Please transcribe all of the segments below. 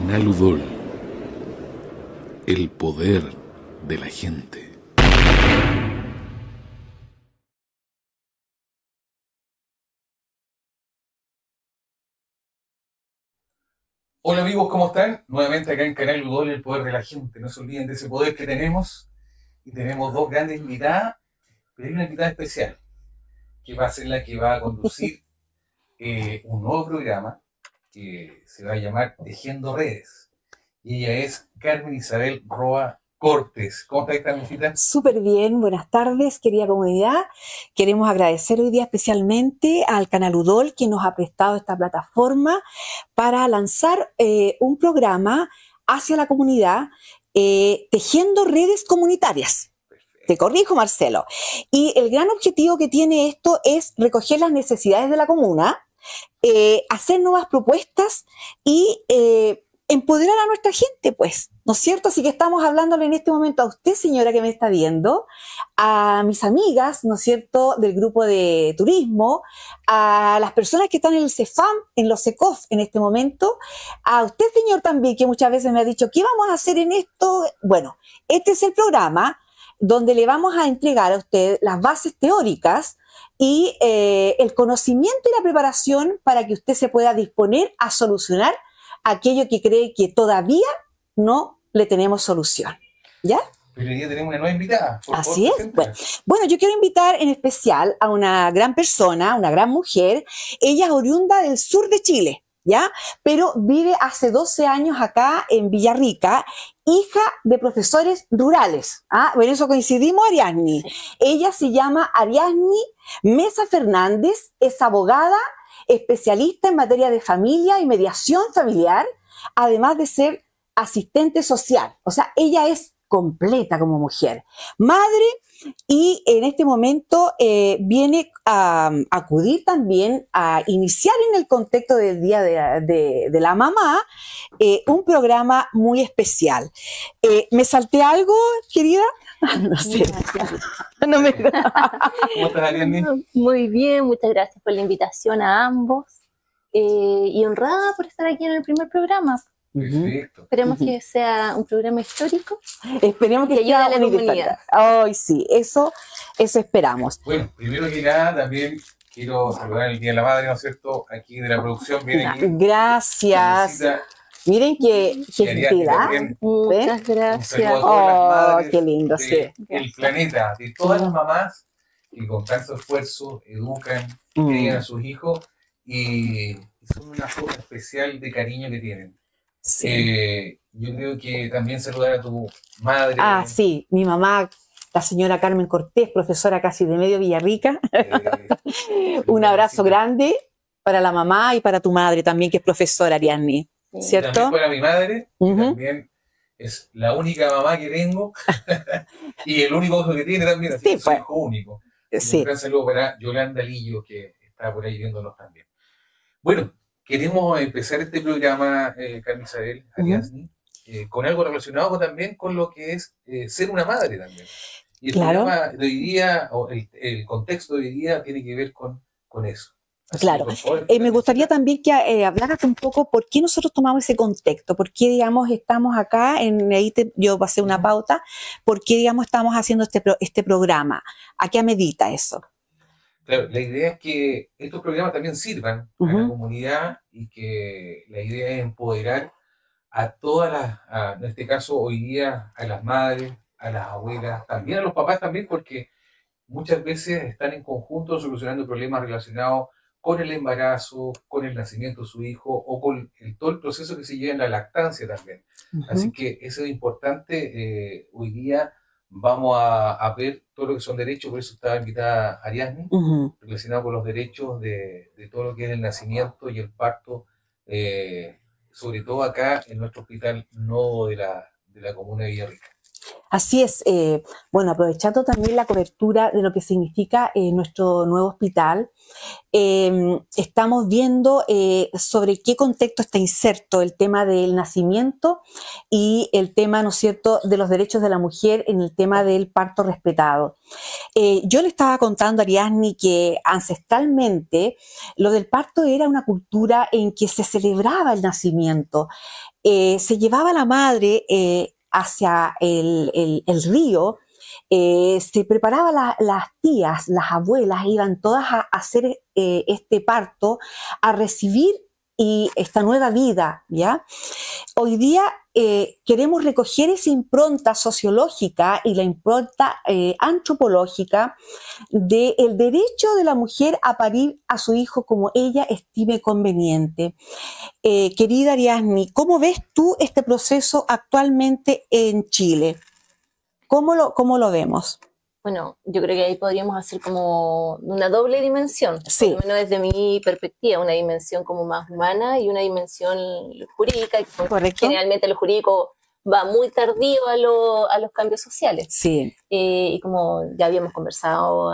Canal Udol, el poder de la gente. Hola amigos, ¿cómo están? Nuevamente acá en Canal Udol, el poder de la gente. No se olviden de ese poder que tenemos. Y tenemos dos grandes invitadas, pero hay una invitada especial, que va a ser la que va a conducir un nuevo programa que se va a llamar Tejiendo Redes. Y ella es Carmen Isabel Roa Cortés. ¿Cómo está, Carmencita? Súper bien, buenas tardes, querida comunidad. Queremos agradecer hoy día especialmente al Canal Udol que nos ha prestado esta plataforma para lanzar un programa hacia la comunidad, tejiendo redes comunitarias. Te corrijo, Marcelo. Y el gran objetivo que tiene esto es recoger las necesidades de la comuna, hacer nuevas propuestas y empoderar a nuestra gente, pues, ¿no es cierto? Así que estamos hablándole en este momento a usted, señora, que me está viendo, a mis amigas, ¿no es cierto?, del grupo de turismo, a las personas que están en el CEFAM, en los SECOF en este momento, a usted, señor, también, que muchas veces me ha dicho, ¿qué vamos a hacer en esto? Bueno, este es el programa donde le vamos a entregar a usted las bases teóricas y el conocimiento y la preparación para que usted se pueda disponer a solucionar aquello que cree que todavía no le tenemos solución. ¿Ya? Pero hoy día tenemos una nueva invitada. Así es. Bueno, yo quiero invitar en especial a una gran persona, una gran mujer. Ella es oriunda del sur de Chile, ¿ya? Pero vive hace 12 años acá en Villarrica, hija de profesores rurales. ¿Ah? Bueno, eso coincidimos, Ariadne. Ella se llama Ariadne Mesa Fernández, es abogada, especialista en materia de familia y mediación familiar, además de ser asistente social. O sea, ella es completa como mujer. Madre, y en este momento viene a acudir también a iniciar en el contexto del Día de la Mamá un programa muy especial. ¿Me salté algo, querida? No sé. ¿Cómo estás, Ariadne? Muy bien, muchas gracias por la invitación a ambos y honrada por estar aquí en el primer programa. Perfecto. Esperemos que sea un programa histórico. Esperemos que ayude a la comunidad. Ay, sí, eso esperamos. Bueno, primero que nada, también quiero saludar el Día de la Madre, ¿no es cierto? Aquí de la producción viene aquí. Gracias. Miren qué entidad. Muchas gracias. Oh, qué lindo, sí. El planeta, de todas las mamás que con tanto esfuerzo educan, crían a sus hijos y son una forma especial de cariño que tienen. Sí. Yo creo que también saludar a tu madre. Ah, sí, mi mamá, la señora Carmen Cortés, profesora casi de medio Villarrica. Un abrazo grande para la mamá y para tu madre también, que es profesora, Ariadne. ¿Cierto? También para mi madre, que también es la única mamá que tengo y el único hijo que tiene también, así que soy hijo único. Sí. Un gran saludo para Yolanda Lillo, que está por ahí viéndonos también. Bueno, queremos empezar este programa, Carmen Isabel, Ariadne, con algo relacionado también con lo que es ser una madre también. Y el programa de hoy día, o el contexto de hoy día, tiene que ver con eso. Así claro, me gustaría también que hablaras un poco por qué nosotros tomamos ese contexto, por qué, digamos, estamos acá, yo pasé una pauta, por qué, digamos, estamos haciendo este programa, ¿a qué medita eso? Claro, la idea es que estos programas también sirvan a la comunidad y que la idea es empoderar a todas las, en este caso hoy día, a las madres, a las abuelas, también a los papás también, porque muchas veces están en conjunto solucionando problemas relacionados con el embarazo, con el nacimiento de su hijo o con todo el proceso que se lleva en la lactancia también. Así que eso es importante. Hoy día vamos a ver todo lo que son derechos, por eso estaba invitada Ariadne, relacionado con los derechos de todo lo que es el nacimiento y el parto, sobre todo acá en nuestro hospital nodo de la comuna de Villarrica. Así es. Bueno, aprovechando también la cobertura de lo que significa nuestro nuevo hospital, estamos viendo sobre qué contexto está inserto el tema del nacimiento y el tema, ¿no es cierto?, de los derechos de la mujer en el tema del parto respetado. Yo le estaba contando a Ariadne que ancestralmente lo del parto era una cultura en que se celebraba el nacimiento. Se llevaba a la madre hacia el río, se preparaba las tías, las abuelas, iban todas a hacer este parto, a recibir y esta nueva vida, ¿ya? Hoy día queremos recoger esa impronta sociológica y la impronta antropológica del derecho de la mujer a parir a su hijo como ella estime conveniente. Querida Ariadne, ¿cómo ves tú este proceso actualmente en Chile? ¿Cómo lo vemos? Bueno, yo creo que ahí podríamos hacer como una doble dimensión, Sí. por lo menos desde mi perspectiva, una dimensión como más humana y una dimensión jurídica, que Correcto. generalmente lo jurídico va muy tardío a los cambios sociales. Sí. Y como ya habíamos conversado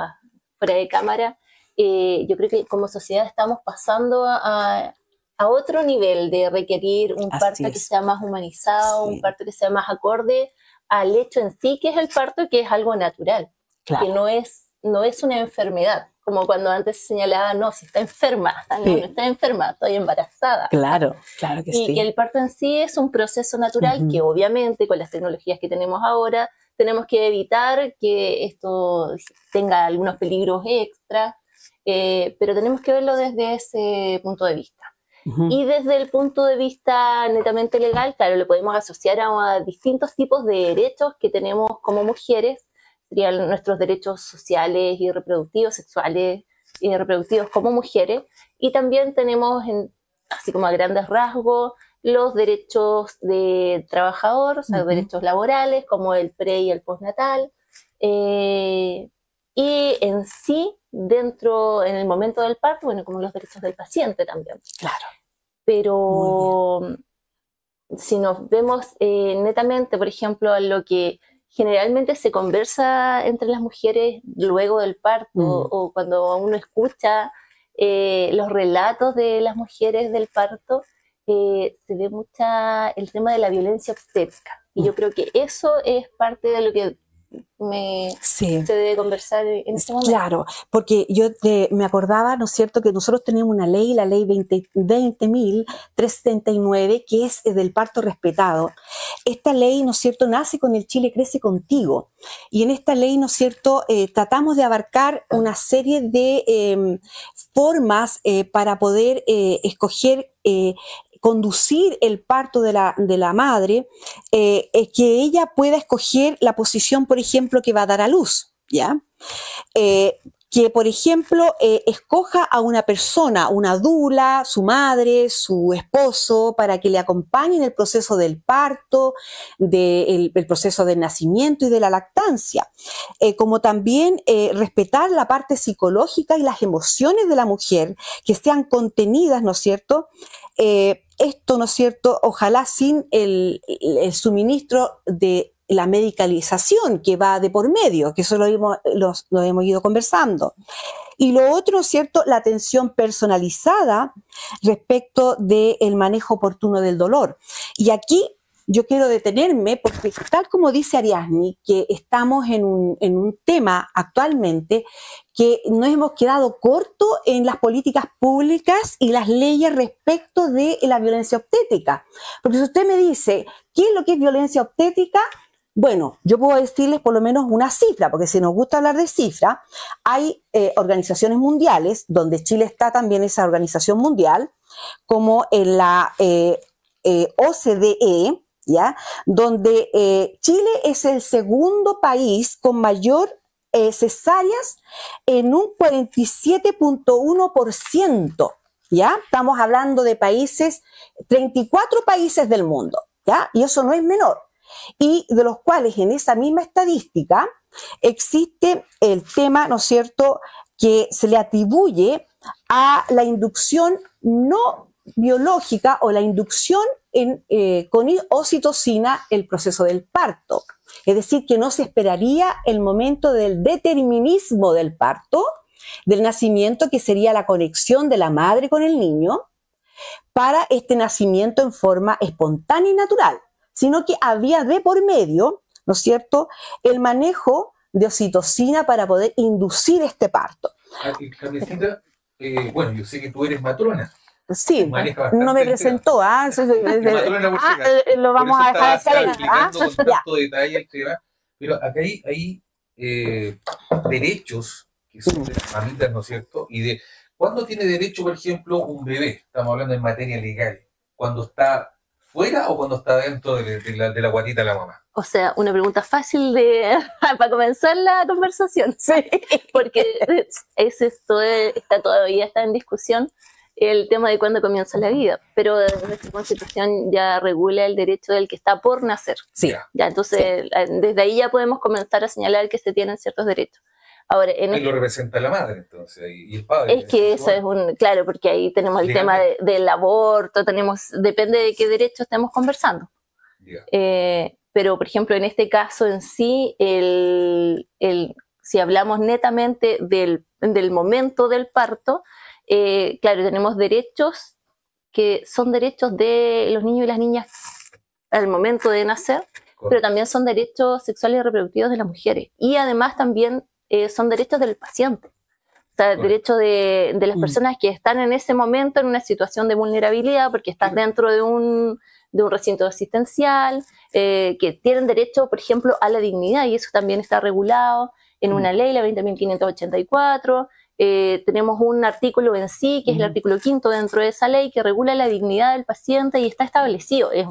fuera de cámara, yo creo que como sociedad estamos pasando a otro nivel de requerir un Así parto es. que sea más humanizado, Sí. un parto que sea más acorde al hecho en sí que es el parto, que es algo natural, Claro. que no es una enfermedad, como cuando antes se señalaba, no, si está enferma, Sí. no está enferma, estoy embarazada. Claro, claro que Y sí. que el parto en sí es un proceso natural Ujú. que obviamente con las tecnologías que tenemos ahora tenemos que evitar que esto tenga algunos peligros extra, pero tenemos que verlo desde ese punto de vista. Ujú. Y desde el punto de vista netamente legal, claro, lo podemos asociar a distintos tipos de derechos que tenemos como mujeres, serían nuestros derechos sociales y reproductivos, sexuales y reproductivos como mujeres, y también tenemos, así como a grandes rasgos, los derechos de trabajador, o sea, Ujú. derechos laborales, como el pre y el postnatal, y en sí, en el momento del parto, bueno, como los derechos del paciente también. Claro. Pero si nos vemos netamente, por ejemplo, a lo que generalmente se conversa entre las mujeres luego del parto, o cuando uno escucha los relatos de las mujeres del parto, se ve mucha el tema de la violencia obstétrica. Y yo creo que eso es parte de lo que Sí. se debe conversar en este momento. Claro, porque yo me acordaba, ¿no es cierto?, que nosotros tenemos una ley, la ley 20.379, que es del parto respetado. Esta ley, ¿no es cierto?, nace con el Chile Crece Contigo. Y en esta ley, ¿no es cierto?, tratamos de abarcar una serie de formas para poder escoger conducir el parto de la madre, que ella pueda escoger la posición, por ejemplo, que va a dar a luz, ¿ya? Que, por ejemplo, escoja a una persona, una dula, su madre, su esposo, para que le acompañe en el proceso del parto, el proceso del nacimiento y de la lactancia. Como también respetar la parte psicológica y las emociones de la mujer, que sean contenidas, ¿no es cierto?, esto, ¿no es cierto?, ojalá sin el suministro de la medicalización que va de por medio, que eso lo hemos ido conversando. Y lo otro, ¿no es cierto?, la atención personalizada respecto del manejo oportuno del dolor. Y aquí yo quiero detenerme porque, tal como dice Ariadne, que estamos en un tema actualmente que nos hemos quedado corto en las políticas públicas y las leyes respecto de la violencia obstétrica. Porque si usted me dice, ¿qué es lo que es violencia obstétrica? Bueno, yo puedo decirles por lo menos una cifra, porque si nos gusta hablar de cifra, hay organizaciones mundiales, donde Chile está también esa organización mundial, como en la OCDE, ¿ya?, donde Chile es el segundo país con mayor cesáreas en un 47.1%, ¿ya? Estamos hablando de 34 países del mundo, ¿ya? Y eso no es menor. Y de los cuales en esa misma estadística existe el tema, ¿no es cierto?, que se le atribuye a la inducción no biológica o la inducción con oxitocina el proceso del parto. Es decir, que no se esperaría el momento del determinismo del parto, del nacimiento, que sería la conexión de la madre con el niño, para este nacimiento en forma espontánea y natural, sino que había de por medio, ¿no es cierto?, el manejo de oxitocina para poder inducir este parto. Carmencita, bueno, yo sé que tú eres matrona. Sí, no me presentó, lo vamos a dejar explicando con tanto detalle el tema, pero acá hay derechos que son de las mamitas, ¿no es cierto? Y de ¿cuándo tiene derecho, por ejemplo, un bebé? Estamos hablando en materia legal. ¿Cuando está fuera o cuando está dentro de la guatita de la mamá? O sea, una pregunta fácil para comenzar la conversación. Sí. Porque todavía está en discusión el tema de cuándo comienza la vida. Pero nuestra Constitución ya regula el derecho del que está por nacer. Sí. Ya, entonces, desde ahí ya podemos comenzar a señalar que se tienen ciertos derechos. Ahora, ahí lo representa la madre, entonces, y el padre. Es que eso es claro, porque ahí tenemos el tema del aborto, depende de qué derecho estemos conversando. Pero, por ejemplo, en este caso en sí, si hablamos netamente del momento del parto, claro, tenemos derechos que son derechos de los niños y las niñas al momento de nacer, pero también son derechos sexuales y reproductivos de las mujeres. Y además también son derechos del paciente. O sea, derechos de las personas que están en ese momento en una situación de vulnerabilidad porque estás dentro de un recinto asistencial, que tienen derecho, por ejemplo, a la dignidad, y eso también está regulado en una ley, la 20.584. Tenemos un artículo en sí, que es el artículo 5 dentro de esa ley, que regula la dignidad del paciente y está establecido. Es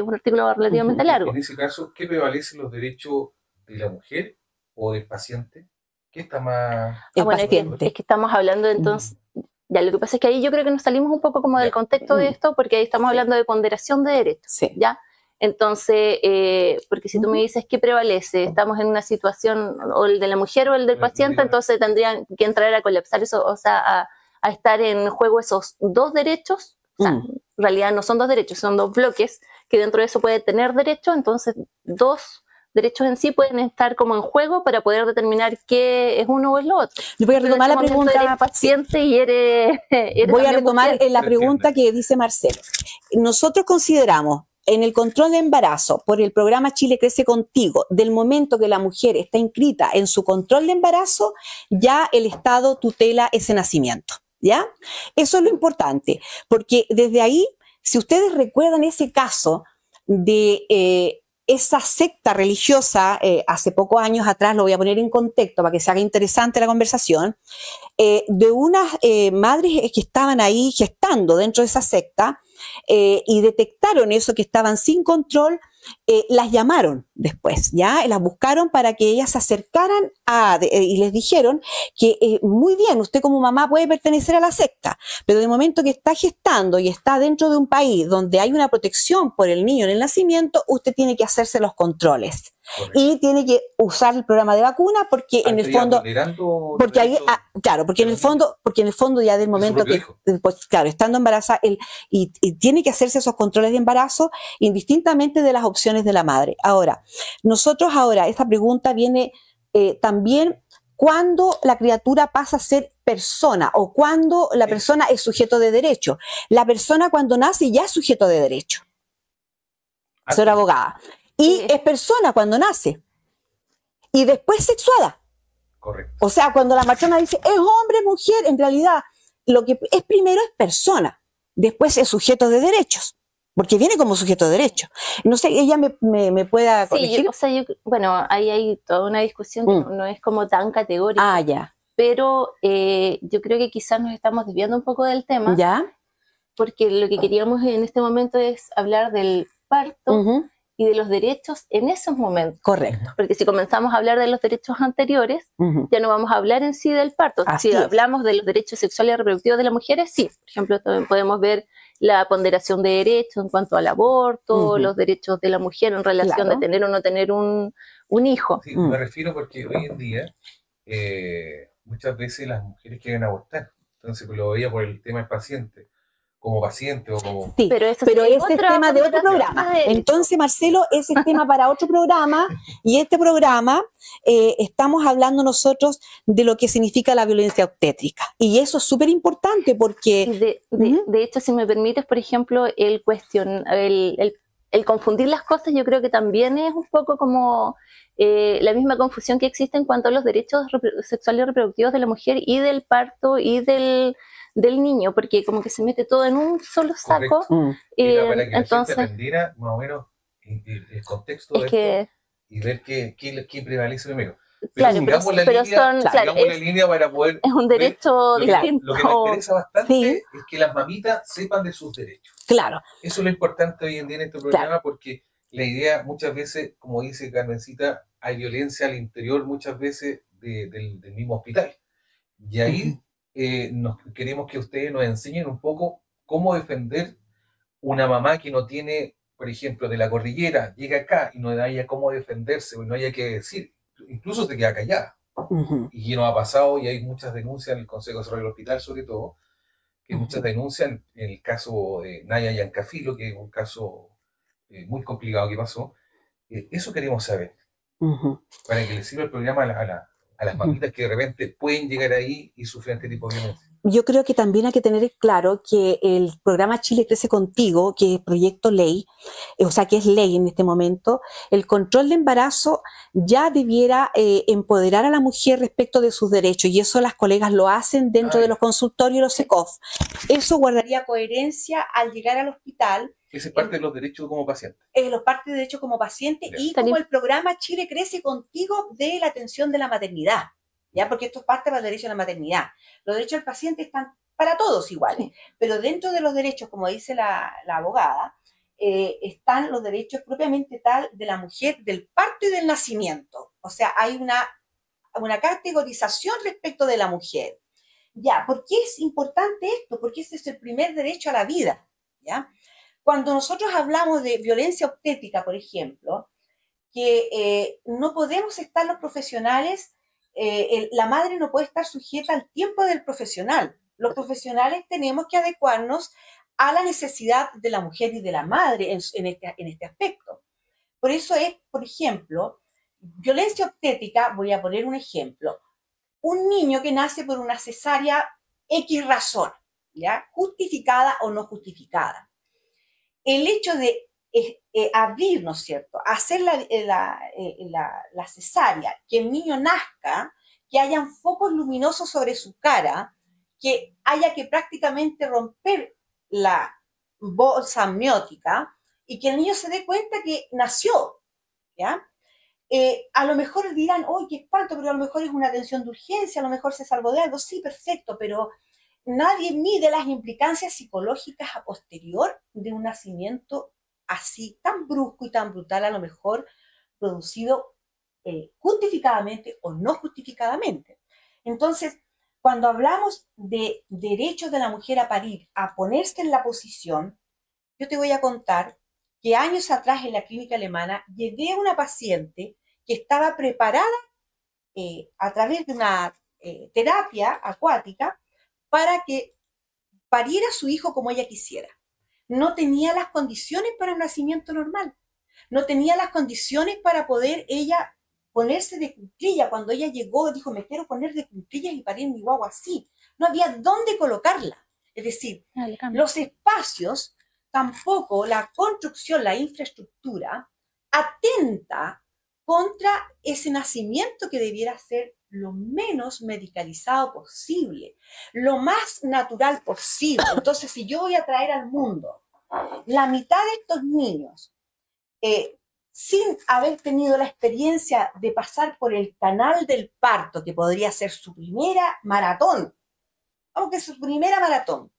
un artículo relativamente largo. En ese caso, ¿qué prevalecen los derechos de la mujer o del paciente? ¿Qué está más...? Bueno, es que estamos hablando entonces... Ya, lo que pasa es que ahí yo creo que nos salimos un poco como del contexto de esto, porque ahí estamos hablando de ponderación de derechos, ¿ya? Entonces, porque si tú me dices qué prevalece, estamos en una situación, o el de la mujer o el del paciente, entonces tendrían que entrar a colapsar eso, o sea, a estar en juego esos dos derechos. O sea, en realidad no son dos derechos, son dos bloques, que dentro de eso puede tener derecho, entonces dos derechos en sí pueden estar como en juego para poder determinar qué es uno o es lo otro. Yo voy a retomar la pregunta. Eres paciente y eres voy a retomar la pregunta que dice Marcelo. Nosotros consideramos en el control de embarazo por el programa Chile Crece Contigo, del momento que la mujer está inscrita en su control de embarazo, ya el Estado tutela ese nacimiento, ¿ya? Eso es lo importante, porque desde ahí, si ustedes recuerdan ese caso de esa secta religiosa, hace pocos años atrás, lo voy a poner en contexto para que se haga interesante la conversación, de unas madres que estaban ahí gestando dentro de esa secta y detectaron eso, que estaban sin control, las llamaron después, ¿ya? Las buscaron para que ellas se acercaran y les dijeron que muy bien, usted como mamá puede pertenecer a la secta, pero de momento que está gestando y está dentro de un país donde hay una protección por el niño en el nacimiento, usted tiene que hacerse los controles. Correcto. Y tiene que usar el programa de vacuna porque en el fondo, porque ahí, claro, porque en el fondo ya del momento que, pues, claro, estando embarazada, y tiene que hacerse esos controles de embarazo indistintamente de las opciones de la madre. Ahora, esta pregunta viene también cuando la criatura pasa a ser persona o cuando la persona es sujeto de derecho. La persona cuando nace ya es sujeto de derecho. Soy abogada. Y es persona cuando nace. Y después sexuada. Correcto. O sea, cuando la matrona dice es hombre, mujer, en realidad lo que es primero es persona. Después es sujeto de derechos. Porque viene como sujeto de derecho. No sé, ella me pueda corregir. Sí, bueno, ahí hay toda una discusión que no es como tan categórica. Ah, ya. Pero yo creo que quizás nos estamos desviando un poco del tema. Ya. Porque lo que queríamos en este momento es hablar del parto y de los derechos en esos momentos. Correcto. Porque si comenzamos a hablar de los derechos anteriores, ya no vamos a hablar en sí del parto. Así si hablamos de los derechos sexuales y reproductivos de las mujeres, sí. Por ejemplo, también podemos ver la ponderación de derechos en cuanto al aborto, los derechos de la mujer en relación de tener o no tener un hijo. Sí, me refiero porque hoy en día muchas veces las mujeres quieren abortar. Entonces lo veía por el tema del paciente. como paciente o como... Sí, pero ese es tema de otro programa. Entonces, Marcelo, ese es tema para otro programa, y este programa estamos hablando nosotros de lo que significa la violencia obstétrica. Y eso es súper importante porque... De hecho, si me permites, por ejemplo, el confundir las cosas, yo creo que también es un poco como la misma confusión que existe en cuanto a los derechos sexuales y reproductivos de la mujer y del parto y del niño, porque como que se mete todo en un solo saco. Para que entonces, la gente aprendiera más o menos el contexto de esto y ver qué prevalece primero. Pero claro, sigamos la línea para poder... Es un derecho distinto. Lo que me interesa bastante es que las mamitas sepan de sus derechos. Claro. Eso es lo importante hoy en día en este programa, porque la idea muchas veces, como dice Carmencita, hay violencia al interior muchas veces del mismo hospital. Y ahí queremos que ustedes nos enseñen un poco cómo defender una mamá que no tiene, por ejemplo, de la cordillera, llega acá y no haya cómo defenderse, o no haya que decir, incluso se queda callada. Y nos ha pasado, y hay muchas denuncias en el Consejo Asesor del Hospital, sobre todo, que muchas denuncias en el caso de Naya Yancafilo, que es un caso muy complicado que pasó. Eso queremos saber, para que les sirva el programa a las mamitas que de repente pueden llegar ahí y sufrir este tipo de violencia. Yo creo que también hay que tener claro que el programa Chile Crece Contigo, que es proyecto ley, o sea, que es ley en este momento, el control de embarazo ya debiera empoderar a la mujer respecto de sus derechos, y eso las colegas lo hacen dentro de los consultorios y los SECOF. Eso guardaría coherencia al llegar al hospital. Esa es parte de los derechos como paciente. Los parte de derechos como paciente y como el programa Chile Crece Contigo de la atención de la maternidad. ¿Ya? Porque esto es parte del derecho a la maternidad. Los derechos del paciente están para todos iguales, pero dentro de los derechos, como dice la abogada, están los derechos propiamente tal de la mujer del parto y del nacimiento. O sea, hay una categorización respecto de la mujer. ¿Ya? ¿Por qué es importante esto? Porque este es el primer derecho a la vida. ¿Ya? Cuando nosotros hablamos de violencia obstétrica, por ejemplo, que no podemos estar los profesionales, la madre no puede estar sujeta al tiempo del profesional. Los profesionales tenemos que adecuarnos a la necesidad de la mujer y de la madre en este aspecto. Por eso es, por ejemplo, violencia obstétrica, voy a poner un ejemplo, un niño que nace por una cesárea X razón, ¿ya? Justificada o no justificada. El hecho de abrir, ¿no es cierto?, hacer la cesárea, que el niño nazca, que hayan focos luminosos sobre su cara, que haya que prácticamente romper la bolsa amniótica y que el niño se dé cuenta que nació, ¿ya? A lo mejor dirán, ¡ay, qué espanto! Pero a lo mejor es una atención de urgencia, a lo mejor se salvó de algo. Sí, perfecto, pero nadie mide las implicancias psicológicas a posterior de un nacimiento así, tan brusco y tan brutal, a lo mejor producido justificadamente o no justificadamente. Entonces, cuando hablamos de derechos de la mujer a parir, a ponerse en la posición, yo te voy a contar que años atrás en la clínica alemana llegué a una paciente que estaba preparada a través de una terapia acuática para que pariera a su hijo como ella quisiera. No tenía las condiciones para un nacimiento normal. No tenía las condiciones para poder ella ponerse de cuclillas. Cuando ella llegó, dijo, me quiero poner de cuclillas y parir mi guagua así. No había dónde colocarla. Es decir, los espacios, tampoco la construcción, la infraestructura, atenta contra ese nacimiento que debiera ser lo menos medicalizado posible, lo más natural posible. Entonces, si yo voy a traer al mundo la mitad de estos niños sin haber tenido la experiencia de pasar por el canal del parto, que podría ser su primera maratón, aunque su primera maratón,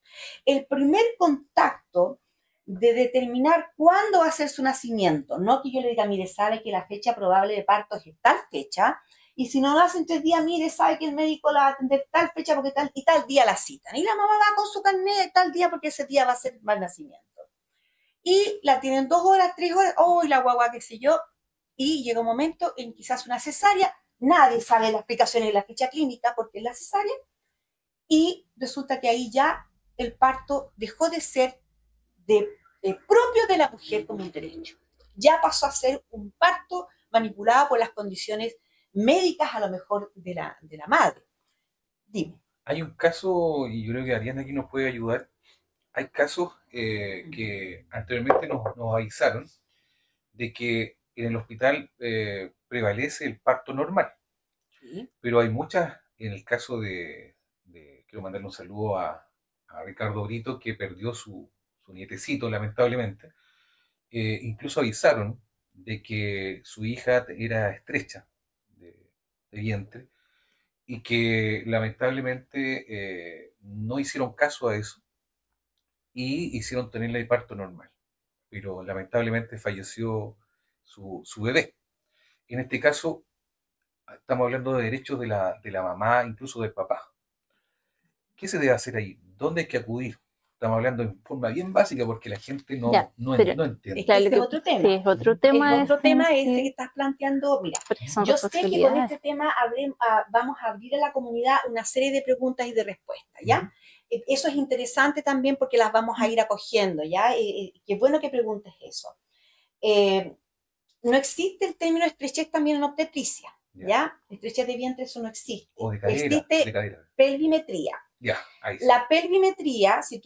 el primer contacto de determinar cuándo va a ser su nacimiento, no que yo le diga, mire, sabe que la fecha probable de parto es tal fecha, y si no lo hacen 3 días, mire, sabe que el médico la va a atender tal fecha porque tal y tal día la citan. Y la mamá va con su carnet tal día porque ese día va a ser mal nacimiento. Y la tienen 2 horas, 3 horas, oh, y la guagua, qué sé yo. Y llega un momento en quizás una cesárea, nadie sabe la explicación de la ficha clínica porque es la cesárea, y resulta que ahí ya el parto dejó de ser propio de la mujer como un derecho. Ya pasó a ser un parto manipulado por las condiciones médicas, a lo mejor, de la madre. Dime. Hay un caso, y yo creo que Ariana aquí nos puede ayudar. Hay casos que anteriormente nos avisaron de que en el hospital prevalece el parto normal. ¿Sí? Pero hay muchas, en el caso quiero mandarle un saludo a Ricardo Brito, que perdió su nietecito, lamentablemente. Incluso avisaron de que su hija era estrecha de vientre y que lamentablemente no hicieron caso a eso y hicieron tenerle el parto normal. Pero lamentablemente falleció su bebé. En este caso, estamos hablando de derechos de la mamá, incluso del papá. ¿Qué se debe hacer ahí? ¿Dónde hay que acudir? Estamos hablando en forma bien básica porque la gente no entiende. Este es otro tema. Sí, otro tema el otro tema es sí, que estás planteando. Mira, son yo sé que con responsabilidades. este tema vamos a abrir a la comunidad una serie de preguntas y de respuestas, ¿ya? Eso es interesante también porque las vamos a ir acogiendo, ¿ya? Qué bueno que preguntes eso. No existe el término estrechez también en obstetricia, ¿ya? Estrechez de vientre, eso no existe. O de cadera, existe pelvimetría. Ya, ahí sí. La pelvimetría, si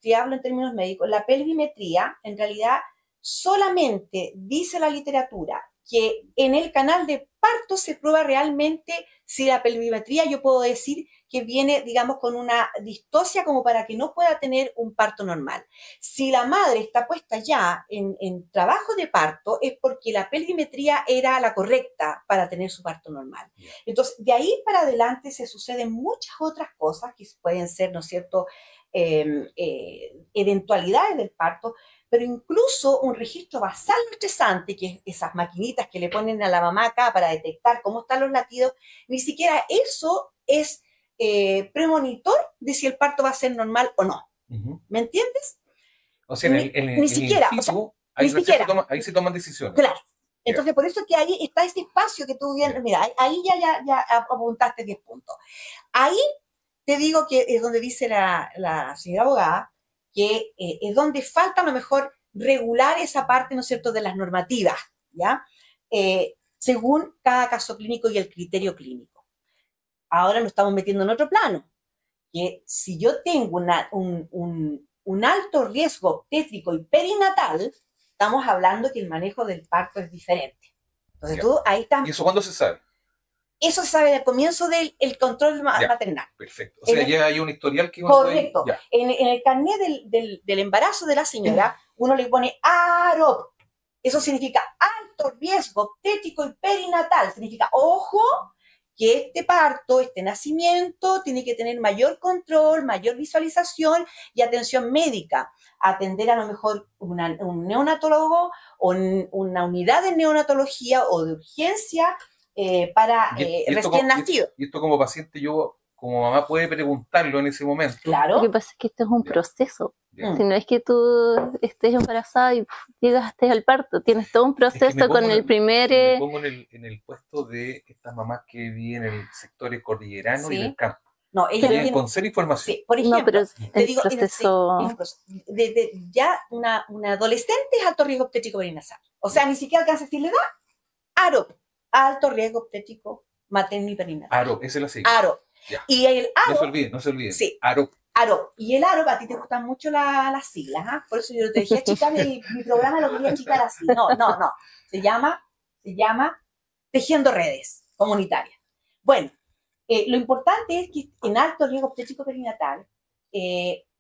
te hablo en términos médicos, la pelvimetría en realidad solamente dice la literatura que en el canal de parto se prueba realmente si la pelvimetría, yo puedo decir que viene, digamos, con una distosia como para que no pueda tener un parto normal. Si la madre está puesta ya en trabajo de parto, es porque la pelvimetría era la correcta para tener su parto normal. Entonces, de ahí para adelante se suceden muchas otras cosas que pueden ser, ¿no es cierto?, eventualidades del parto, pero incluso un registro basal no estresante, que es esas maquinitas que le ponen a la mamá acá para detectar cómo están los latidos, ni siquiera eso es premonitor de si el parto va a ser normal o no. ¿Me entiendes? O sea, ni siquiera. Ahí se toman decisiones. Claro. Entonces, por eso es que ahí está ese espacio que tú bien, mira, ahí ya apuntaste 10 puntos. Ahí te digo que es donde dice la señora abogada que es donde falta a lo mejor regular esa parte, ¿no es cierto?, de las normativas, ¿ya? Según cada caso clínico y el criterio clínico. Ahora nos estamos metiendo en otro plano, que si yo tengo un alto riesgo obstétrico y perinatal, estamos hablando que el manejo del parto es diferente. Entonces tú ahí estás... ¿Y eso cuándo se sabe? Eso se sabe al comienzo del control maternal. Perfecto. O sea, ya hay un historial que... Correcto. En el carnet del embarazo de la señora, uno le pone AROP. Eso significa alto riesgo obstétrico y perinatal. Significa, ojo, que este parto, este nacimiento, tiene que tener mayor control, mayor visualización y atención médica. Atender a lo mejor un neonatólogo o una unidad de neonatología o de urgencia para recién nacido. Y esto como paciente, yo como mamá puede preguntarlo en ese momento. Claro. Lo que pasa es que esto es un proceso. Si no es que tú estés embarazada y llegaste al parto, tienes todo un proceso con el primer... Me pongo en el puesto de estas mamás que viven en el sector cordillerano y del campo. No, ellos tienen con cero información. Sí, por ejemplo, no, pero te digo, proceso... ya una adolescente es alto riesgo obstétrico perinatal. O sea, ni siquiera alcanza a decirle edad. AROP, alto riesgo obstétrico materno y perinatal. AROP, esa es la sigla. AROP. Ya. Y el AROP... No se olviden. Sí. AROP. AROP. Y el AROP, a ti te gustan mucho las siglas, ¿eh? Por eso yo te dejé achicar mi programa, lo quería achicar así. No. Se llama Tejiendo Redes Comunitarias. Bueno, lo importante es que en alto riesgo obstétrico perinatal,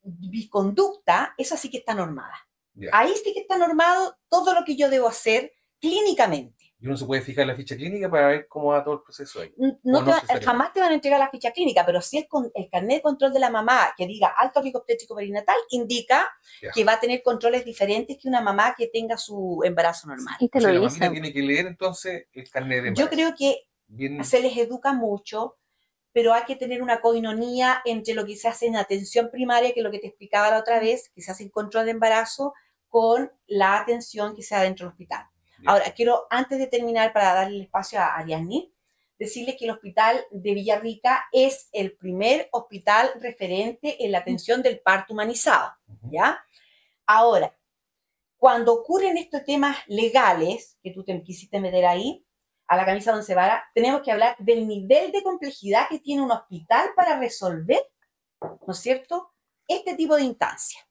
biconducta, esa sí que está normada. Ya. Ahí sí que está normado todo lo que yo debo hacer clínicamente. Y uno se puede fijar en la ficha clínica para ver cómo va todo el proceso ahí. Jamás te van a entregar la ficha clínica, pero si el carnet de control de la mamá que diga alto riesgo obstétrico perinatal, indica que va a tener controles diferentes que una mamá que tenga su embarazo normal. Y te lo la dicen. mamita tiene que leer entonces el carnet de embarazo. Yo creo que se les educa mucho, pero hay que tener una coinonía entre lo que se hace en atención primaria, que es lo que te explicaba la otra vez, que se hace en control de embarazo, con la atención que se da dentro del hospital. Ahora, quiero, antes de terminar, para darle el espacio a Ariadne, decirles que el hospital de Villarrica es el primer hospital referente en la atención del parto humanizado, ¿ya? Ahora, cuando ocurren estos temas legales, que tú te quisiste meter ahí, a la camisa de once varas, tenemos que hablar del nivel de complejidad que tiene un hospital para resolver, ¿no es cierto?, este tipo de instancias,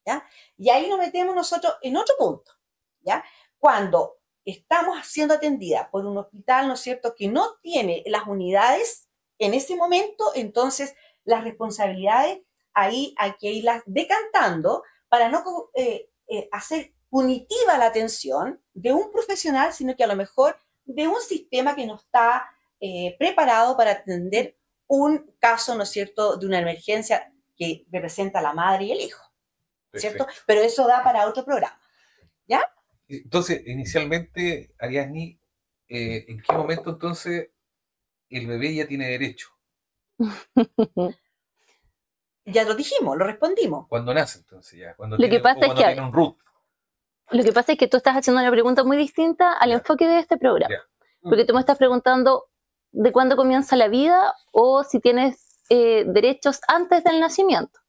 ¿ya? Y ahí nos metemos nosotros en otro punto, ¿ya? Cuando estamos siendo atendidas por un hospital, ¿no es cierto?, que no tiene las unidades en ese momento, entonces las responsabilidades ahí hay que irlas decantando para no hacer punitiva la atención de un profesional, sino que a lo mejor de un sistema que no está preparado para atender un caso, ¿no es cierto?, de una emergencia que representa a la madre y el hijo, ¿cierto? Perfecto. Pero eso da para otro programa, ¿ya? Entonces, inicialmente, Ariadne, ¿en qué momento entonces el bebé ya tiene derecho? Ya lo dijimos, lo respondimos. Cuando nace, entonces ya, cuando Lo que tiene, pasa o cuando es que tiene un root. Lo que pasa es que tú estás haciendo una pregunta muy distinta al Ya. enfoque de este programa. Ya. Porque tú me estás preguntando de cuándo comienza la vida o si tienes derechos antes del nacimiento.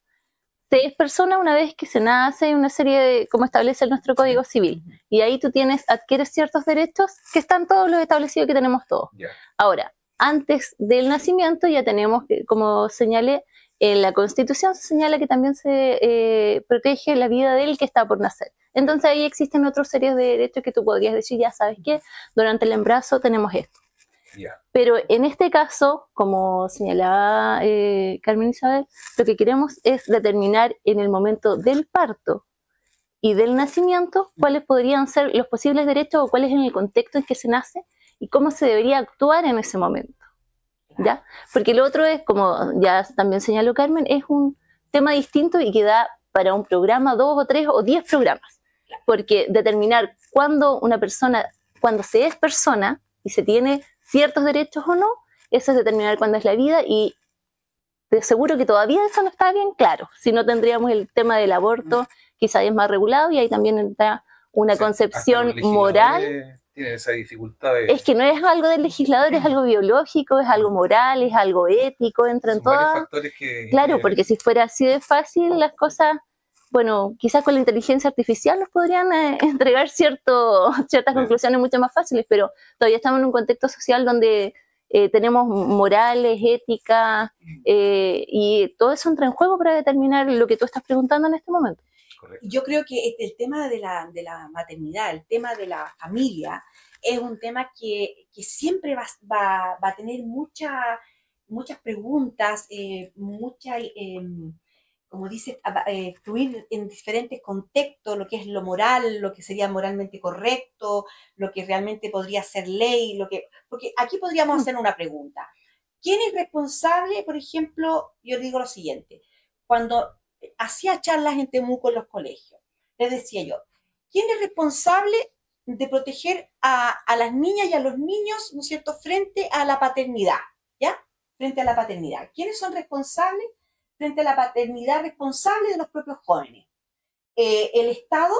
Se es persona una vez que se nace, una serie de, como establece nuestro Código Civil. Y ahí tú adquieres ciertos derechos que están todos los establecidos que tenemos todos. Ya. Ahora, antes del nacimiento ya tenemos, como señalé, en la Constitución se señala que también se protege la vida del que está por nacer. Entonces ahí existen otras series de derechos que tú podrías decir, ya sabes qué, durante el embarazo tenemos esto. Ya. Pero en este caso, como señalaba Carmen Isabel, lo que queremos es determinar en el momento del parto y del nacimiento cuáles podrían ser los posibles derechos o cuál es en el contexto en que se nace y cómo se debería actuar en ese momento. ¿Ya? Porque lo otro es, como ya también señaló Carmen, es un tema distinto y que da para un programa, 2 o 3 o 10 programas. Porque determinar cuándo una persona, cuando se es persona y se tiene ciertos derechos o no, eso es determinar cuándo es la vida y de seguro que todavía eso no está bien claro. Si no tendríamos el tema del aborto, quizá es más regulado y ahí también entra una concepción moral. Tiene esa dificultad Es que no es algo del legislador, es algo biológico, es algo moral, es algo ético, entra en todas. Factores que claro, porque si fuera así de fácil las cosas, bueno, quizás con la inteligencia artificial nos podrían entregar ciertas conclusiones mucho más fáciles, pero todavía estamos en un contexto social donde tenemos morales, ética, y todo eso entra en juego para determinar lo que tú estás preguntando en este momento. Correcto. Yo creo que el tema de la maternidad, el tema de la familia, es un tema que siempre va a tener muchas preguntas, como dice, fluir en diferentes contextos, lo que es lo moral, lo que sería moralmente correcto, lo que realmente podría ser ley, porque aquí podríamos hacer una pregunta. ¿Quién es responsable? Por ejemplo, yo digo lo siguiente, cuando hacía charlas en Temuco en los colegios, les decía yo, ¿quién es responsable de proteger a las niñas y a los niños, ¿no es cierto?, frente a la paternidad, ¿ya? Frente a la paternidad. ¿Quiénes son responsables frente a la paternidad responsable de los propios jóvenes? El Estado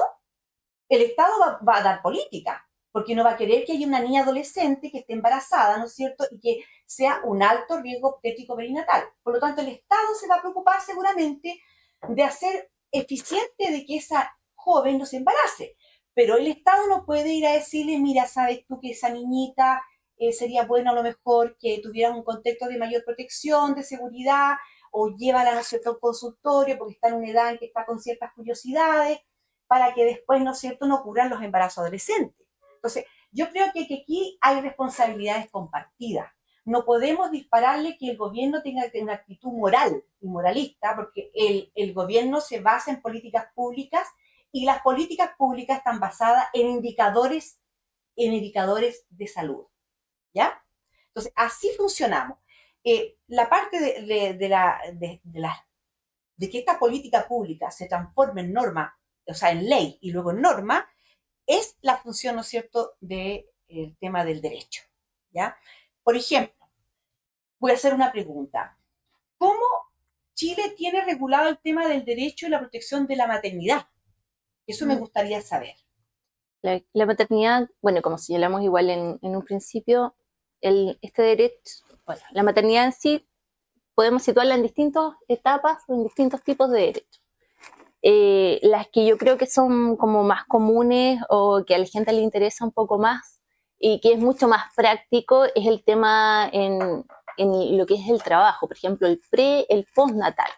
va a dar política, porque no va a querer que haya una niña adolescente que esté embarazada, ¿no es cierto?, y que sea un alto riesgo obstétrico perinatal. Por lo tanto, el Estado se va a preocupar seguramente de hacer eficiente de que esa joven no se embarace. Pero el Estado no puede ir a decirle, mira, sabes tú que esa niñita sería bueno a lo mejor que tuviera un contexto de mayor protección, de seguridad, o llévala, ¿no es cierto?, a un consultorio porque está en una edad en que está con ciertas curiosidades, para que después, ¿no es cierto?, no ocurran los embarazos adolescentes. Entonces, yo creo que aquí hay responsabilidades compartidas. No podemos dispararle que el gobierno tenga una actitud moral y moralista, porque el gobierno se basa en políticas públicas y las políticas públicas están basadas en indicadores de salud, ¿ya? Entonces, así funcionamos. La parte de que esta política pública se transforme en norma, o sea, en ley y luego en norma, es la función, ¿no es cierto?, del tema del derecho, ¿ya? Por ejemplo, voy a hacer una pregunta. ¿Cómo Chile tiene regulado el tema del derecho y la protección de la maternidad? Eso me gustaría saber. La maternidad, bueno, como señalamos igual en un principio, este derecho, bueno, la maternidad en sí, podemos situarla en distintas etapas, en distintos tipos de derechos. Las que yo creo que son como más comunes o que a la gente le interesa un poco más y que es mucho más práctico es el tema en lo que es el trabajo, por ejemplo, el postnatal,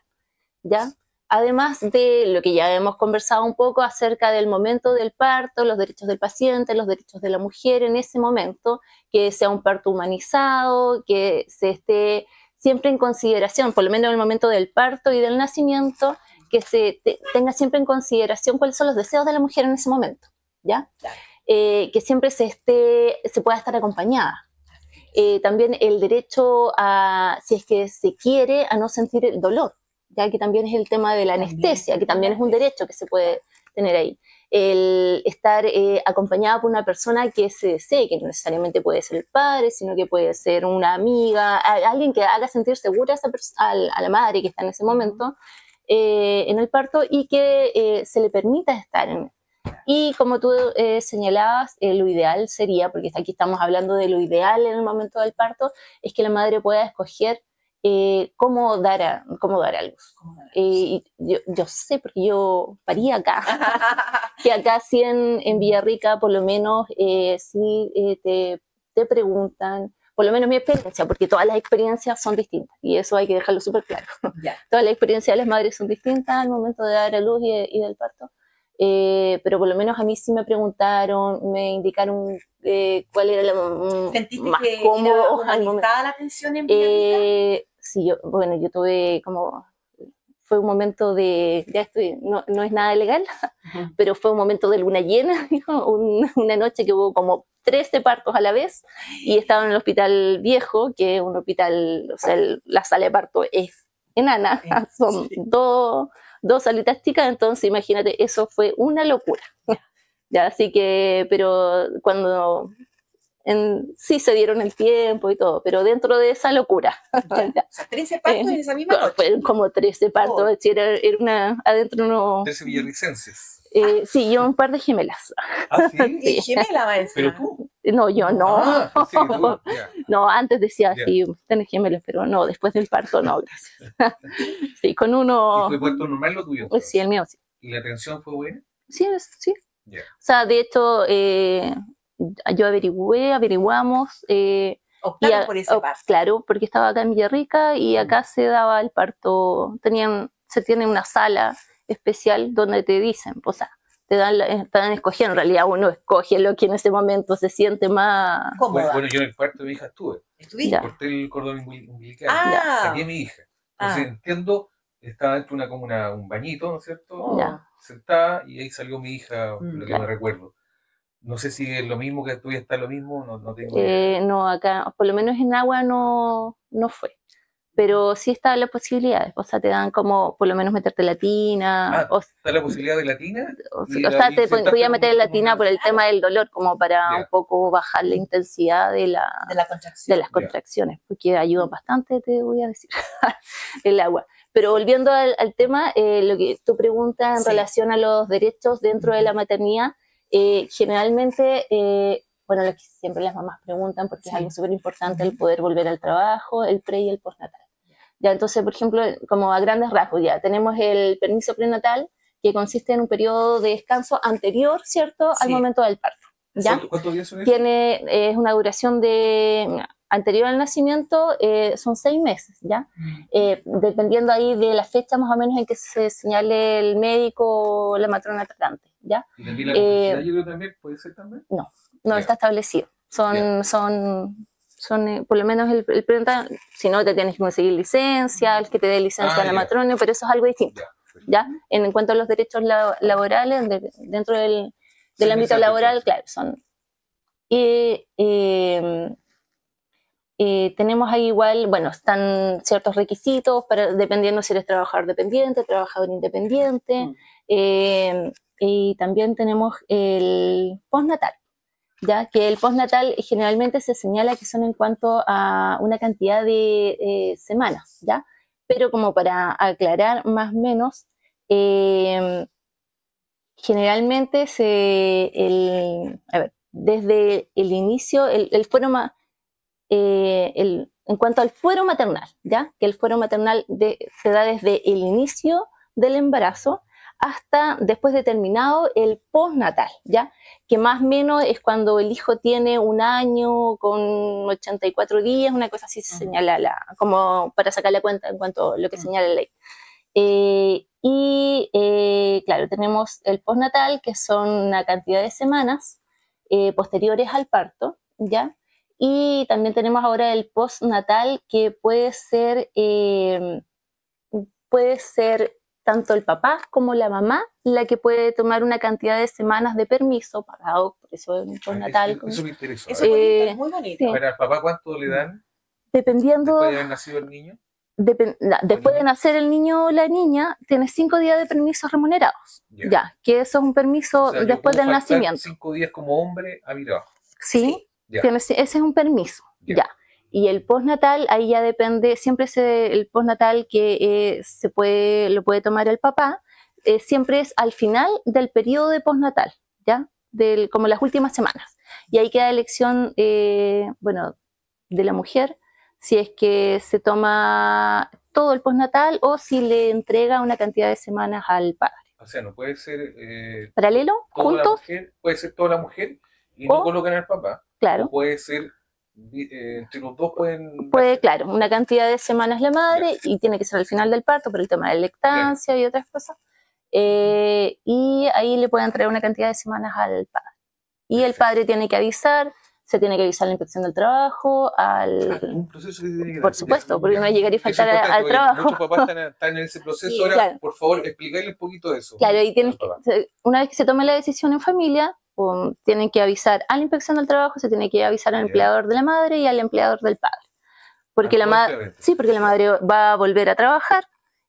¿ya? Además de lo que ya hemos conversado un poco acerca del momento del parto, los derechos del paciente, los derechos de la mujer en ese momento, que sea un parto humanizado, que se esté siempre en consideración, por lo menos en el momento del parto y del nacimiento, que se tenga siempre en consideración cuáles son los deseos de la mujer en ese momento, ¿ya? Claro. Que siempre se pueda estar acompañada. También el derecho a, si es que se quiere, a no sentir el dolor, ya que también es el tema de la anestesia, que también es un derecho que se puede tener ahí. El estar acompañada por una persona que se desee, que no necesariamente puede ser el padre, sino que puede ser una amiga, alguien que haga sentir segura a la madre que está en ese momento en el parto y que se le permita estar en él. Y como tú señalabas, lo ideal sería, porque aquí estamos hablando de lo ideal en el momento del parto, es que la madre pueda escoger cómo dar a luz. Yo sé, porque yo parí acá, que acá sí en Villarrica por lo menos sí te preguntan, por lo menos mi experiencia, porque todas las experiencias son distintas, y eso hay que dejarlo súper claro. Ya. Todas las experiencias de las madres son distintas al momento de dar a luz y del parto. Pero por lo menos a mí sí me preguntaron, me indicaron cuál era la ¿Sentiste más que cómodo era al momento. humanizada la atención en Villarrica? Sí, yo tuve como, fue un momento de, ya estoy, no es nada legal, pero fue un momento de luna llena, una noche que hubo como 13 partos a la vez y estaba en el hospital viejo, que es un hospital, o sea, la sala de parto es enana, son dos salitas chicas, entonces imagínate, eso fue una locura. Ya, así que, pero cuando sí se dieron el tiempo y todo, pero dentro de esa locura. Ya. O sea, 13 partos en esa misma noche. Fueron como 13 partos, Oh. era adentro uno. 13 villarricenses. Sí, yo un par de gemelas. ¿Ah, sí? Y gemela, maestra. ¿Pero tú? No, yo no. Ah, pensé que tú, ya. No, antes decía Ya. sí, tenés gemelas, pero no, después del parto no, gracias. Sí, con uno. ¿Y fue parto normal lo tuyo? Sí, el mío sí. ¿Y la atención fue buena? Sí, sí. Ya. O sea, de hecho, yo averiguamos. Optaron por ese parto. Claro, porque estaba acá en Villarrica y acá se daba el parto. Se tiene una sala especial donde te dicen, o sea, están escogiendo, en realidad uno escoge lo que en ese momento se siente más cómoda. Bueno, yo en el parto de mi hija estuve. ¿Estuviste? Corté el cordón umbilical. Ah. Saqué a mi hija. Entonces entiendo, estaba dentro de un bañito, ¿no es cierto? Ya. Sentada y ahí salió mi hija, lo que claro. me recuerdo. No sé si es lo mismo que tú, está lo mismo, no tengo idea. No, acá, por lo menos en agua no fue. Pero sí está la posibilidad, o sea, te dan como por lo menos meterte la tina. ¿Está la posibilidad de la tina? O sea, te podía meter la tina por el tema del dolor, como para un poco bajar la intensidad de las contracciones, porque ayuda bastante, te voy a decir, el agua. Pero volviendo al tema, lo que tú preguntas en relación a los derechos dentro de la maternidad, generalmente, bueno, lo que siempre las mamás preguntan, porque es algo súper importante, el poder volver al trabajo, el pre y el postnatal. Ya, entonces, por ejemplo, como a grandes rasgos, ya tenemos el permiso prenatal, que consiste en un periodo de descanso anterior, ¿cierto?, al momento del parto. ¿Ya? ¿Cuántos días son eso? Es una duración anterior al nacimiento, son 6 meses, ¿ya? Dependiendo ahí de la fecha más o menos en que se señale el médico o la matrona tratante, ¿ya? ¿Y también la complejidad, yo creo también, puede ser también? No está establecido. Son por lo menos el prenatal, si no te tienes que conseguir licencia, el que te dé licencia a la matrona, pero eso es algo distinto, ¿ya? En cuanto a los derechos laborales, dentro del ámbito laboral, claro, son. Tenemos ahí igual, bueno, están ciertos requisitos, dependiendo si eres trabajador dependiente, trabajador independiente, y también tenemos el postnatal, ya que el postnatal generalmente se señala que son en cuanto a una cantidad de semanas, ¿ya? Pero como para aclarar más o menos, generalmente desde el inicio, en cuanto al fuero maternal, ¿ya? Que el fuero maternal se da desde el inicio del embarazo hasta después de terminado el postnatal, ¿ya? Que más o menos es cuando el hijo tiene 1 año con 84 días, una cosa así se señala, como para sacar la cuenta en cuanto a lo que señala la ley. Claro, tenemos el postnatal, que son una cantidad de semanas posteriores al parto, ¿ya? Y también tenemos ahora el postnatal, que puede ser tanto el papá como la mamá la que puede tomar una cantidad de semanas de permiso pagado, por eso es un postnatal. Eso me interesa. Eso es muy bonito. Sí. ¿Para el papá cuánto le dan? Dependiendo... ¿Después de haber nacido el niño? Después de nacer el niño o la niña, tiene 5 días de permisos remunerados. Ya, que eso es un permiso, o sea, después del nacimiento. 5 días como hombre a mi trabajo. Sí, ese es un permiso. Ya. Y el postnatal, ahí ya depende, siempre el postnatal que lo puede tomar el papá, siempre es al final del periodo de postnatal, ¿ya? Como las últimas semanas. Y ahí queda elección, bueno, de la mujer, si es que se toma todo el postnatal o si le entrega una cantidad de semanas al padre. O sea, no puede ser... ¿Paralelo? ¿Juntos? Puede ser toda la mujer y no colocan al papá. Claro. O puede ser... entre los dos puede, claro, una cantidad de semanas la madre y tiene que ser al final del parto por el tema de la lactancia y otras cosas. Y ahí le pueden traer una cantidad de semanas al padre. Y el padre tiene que avisar, se tiene que avisar a la inspección del trabajo, un proceso que tiene que por supuesto, porque no llegar y faltar al trabajo. Muchos papás están en ese proceso. Sí, ahora, claro. Por favor, explicarle un poquito de eso. Claro, y una vez que se tome la decisión en familia, tienen que avisar a la inspección del trabajo, se tiene que avisar al empleador de la madre y al empleador del padre. Porque la madre va a volver a trabajar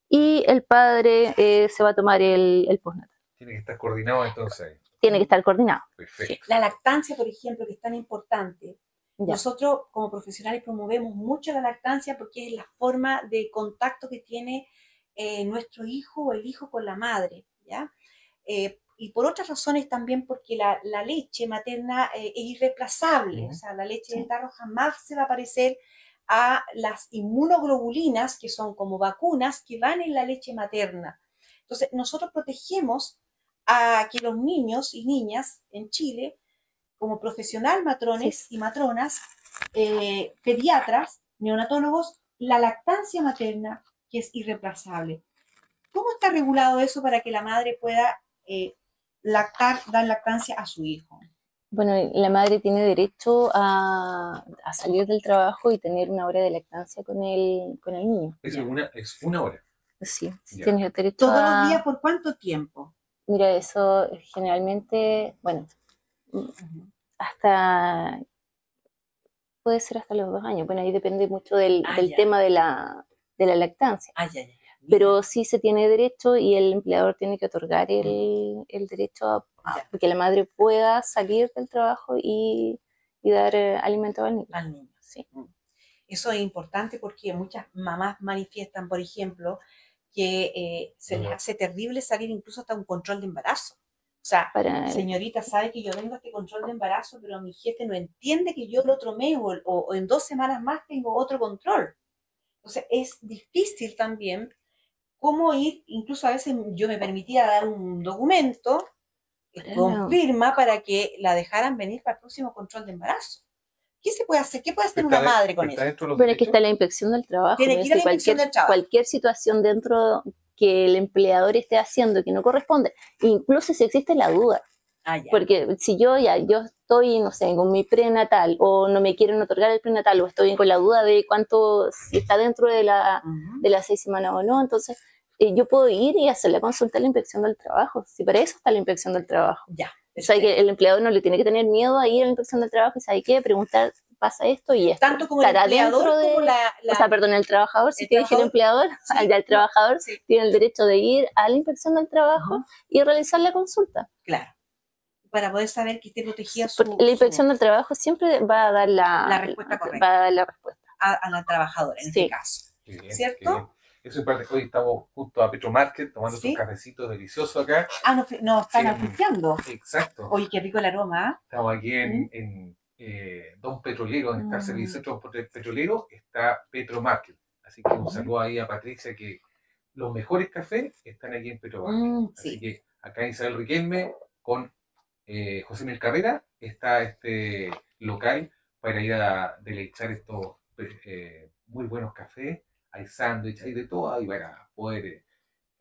y el padre se va a tomar el postnatal. Tiene que estar coordinado entonces. Tiene que estar coordinado. Perfecto. Sí. La lactancia, por ejemplo, que es tan importante. Ya. Nosotros como profesionales promovemos mucho la lactancia porque es la forma de contacto que tiene nuestro hijo o el hijo con la madre, ¿ya? Y por otras razones también porque la leche materna es irreemplazable, o sea, la leche de tarro jamás se va a parecer a las inmunoglobulinas, que son como vacunas que van en la leche materna. Entonces, nosotros protegemos a que los niños y niñas en Chile, como profesional matrones y matronas, pediatras, neonatólogos, la lactancia materna, que es irreemplazable. ¿Cómo está regulado eso para que la madre pueda dar lactancia a su hijo? Bueno, la madre tiene derecho a salir del trabajo y tener 1 hora de lactancia con el niño. Es una hora. Sí, tiene derecho ¿Todos los días por cuánto tiempo? Mira, eso generalmente, bueno, puede ser hasta los 2 años. Bueno, ahí depende mucho del tema de la lactancia. Pero sí se tiene derecho y el empleador tiene que otorgar el derecho a que la madre pueda salir del trabajo y dar alimento al niño. Sí. Eso es importante porque muchas mamás manifiestan, por ejemplo, que se les hace terrible salir incluso hasta un control de embarazo. O sea, señorita, sabe que yo vengo a este control de embarazo, pero mi jefe no entiende que yo el otro mes o en 2 semanas más tengo otro control. Entonces, es difícil también cómo ir, incluso a veces yo me permitía dar un documento con firma para que la dejaran venir para el próximo control de embarazo. ¿Qué se puede hacer? ¿Qué puede hacer una madre con eso? Bueno, es que está la inspección del trabajo. Tiene que ir a la inspección del trabajo. Cualquier situación dentro que el empleador esté haciendo que no corresponde, incluso si existe la duda. Porque si yo estoy, no sé, con mi prenatal o no me quieren otorgar el prenatal o estoy con la duda de si está dentro de las 6 semanas o no, entonces yo puedo ir y hacer la consulta a la inspección del trabajo. Si para eso está la inspección del trabajo. O sea, que el empleador no le tiene que tener miedo a ir a la inspección del trabajo y sabe qué, preguntar, pasa esto y esto. Tanto como el empleador como O sea, perdón, el trabajador, si te dije el empleador, ya el trabajador tiene el derecho de ir a la inspección del trabajo y realizar la consulta. Claro. Para poder saber que esté protegida la inspección del trabajo siempre va a dar la respuesta correcta. Va a dar la respuesta. A la trabajadora, en este caso. Bien, ¿cierto? Eso es parte. Hoy estamos junto a Petromarket tomando un cafecito delicioso acá. Nos están auspiciando. Exacto. Oye, qué rico el aroma. Estamos aquí en Don Petrolero, donde está el Servicentro Petrolero, está Petromarket. Así que un saludo ahí a Patricia, que los mejores cafés están aquí en Petromarket. Así que acá en Isabel Riquelme, con José Miguel Carrera, está este local para ir a deleitar estos muy buenos cafés. Hay sándwich, hay de todo ahí para poder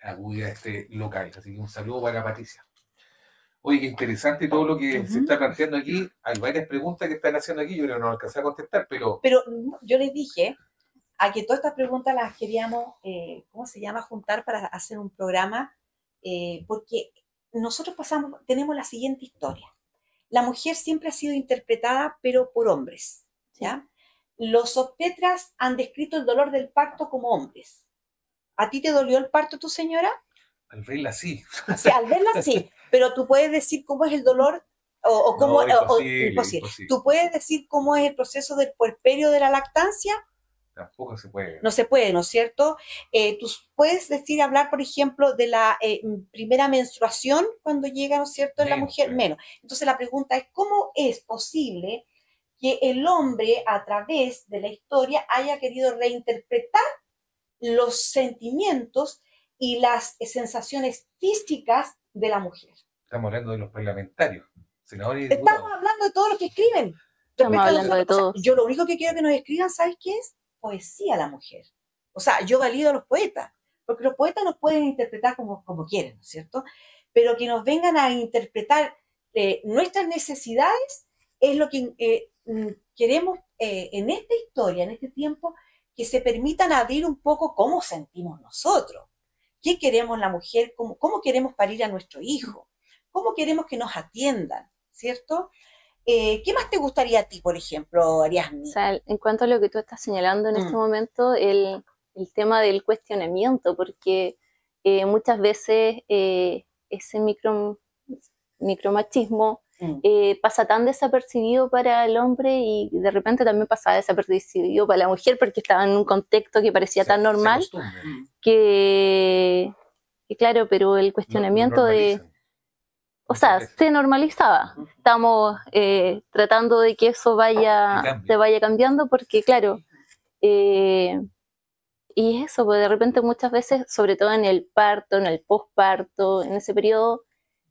acudir a este local. Así que un saludo para Patricia. Oye, qué interesante todo lo que se está planteando aquí. Hay varias preguntas que están haciendo aquí, yo creo que no alcancé a contestar, pero... Pero yo les dije a que todas estas preguntas las queríamos, ¿cómo se llama?, juntar para hacer un programa, porque nosotros tenemos la siguiente historia. La mujer siempre ha sido interpretada, pero por hombres, ¿ya? Los obstetras han descrito el dolor del parto como hombres. ¿A ti te dolió el parto, tu señora? Al verla sí. Sí, al verla sí, pero tú puedes decir cómo es el dolor o cómo... No, imposible. ¿Tú puedes decir cómo es el proceso del puerperio de la lactancia? Tampoco se puede. No se puede, ¿no es cierto? Tú puedes hablar, por ejemplo, de la primera menstruación cuando llega, ¿no es cierto?, en la mujer, menos. Entonces la pregunta es, ¿cómo es posible que el hombre, a través de la historia, haya querido reinterpretar los sentimientos y las sensaciones físicas de la mujer? Estamos hablando de los parlamentarios, senadores y diputados. Estamos hablando de todos los que escriben. Estamos hablando de todo. Yo lo único que quiero que nos escriban, ¿sabes qué es? Poesía a la mujer. O sea, yo valido a los poetas, porque los poetas nos pueden interpretar como quieren, ¿no es cierto? Pero que nos vengan a interpretar nuestras necesidades es lo que queremos en esta historia, en este tiempo, que se permitan abrir un poco cómo sentimos nosotros. ¿Qué queremos la mujer? ¿Cómo queremos parir a nuestro hijo? ¿Cómo queremos que nos atiendan? ¿Cierto? ¿Qué más te gustaría a ti, por ejemplo, Ariadne? O sea, en cuanto a lo que tú estás señalando en este momento, el tema del cuestionamiento, porque muchas veces ese micromachismo pasa tan desapercibido para el hombre y de repente también pasa desapercibido para la mujer porque estaba en un contexto que parecía tan normal que claro, pero el cuestionamiento o sea, se normalizaba. Estamos tratando de que eso se vaya cambiando porque, claro, y eso, pues de repente muchas veces, sobre todo en el parto, en el posparto, en ese periodo,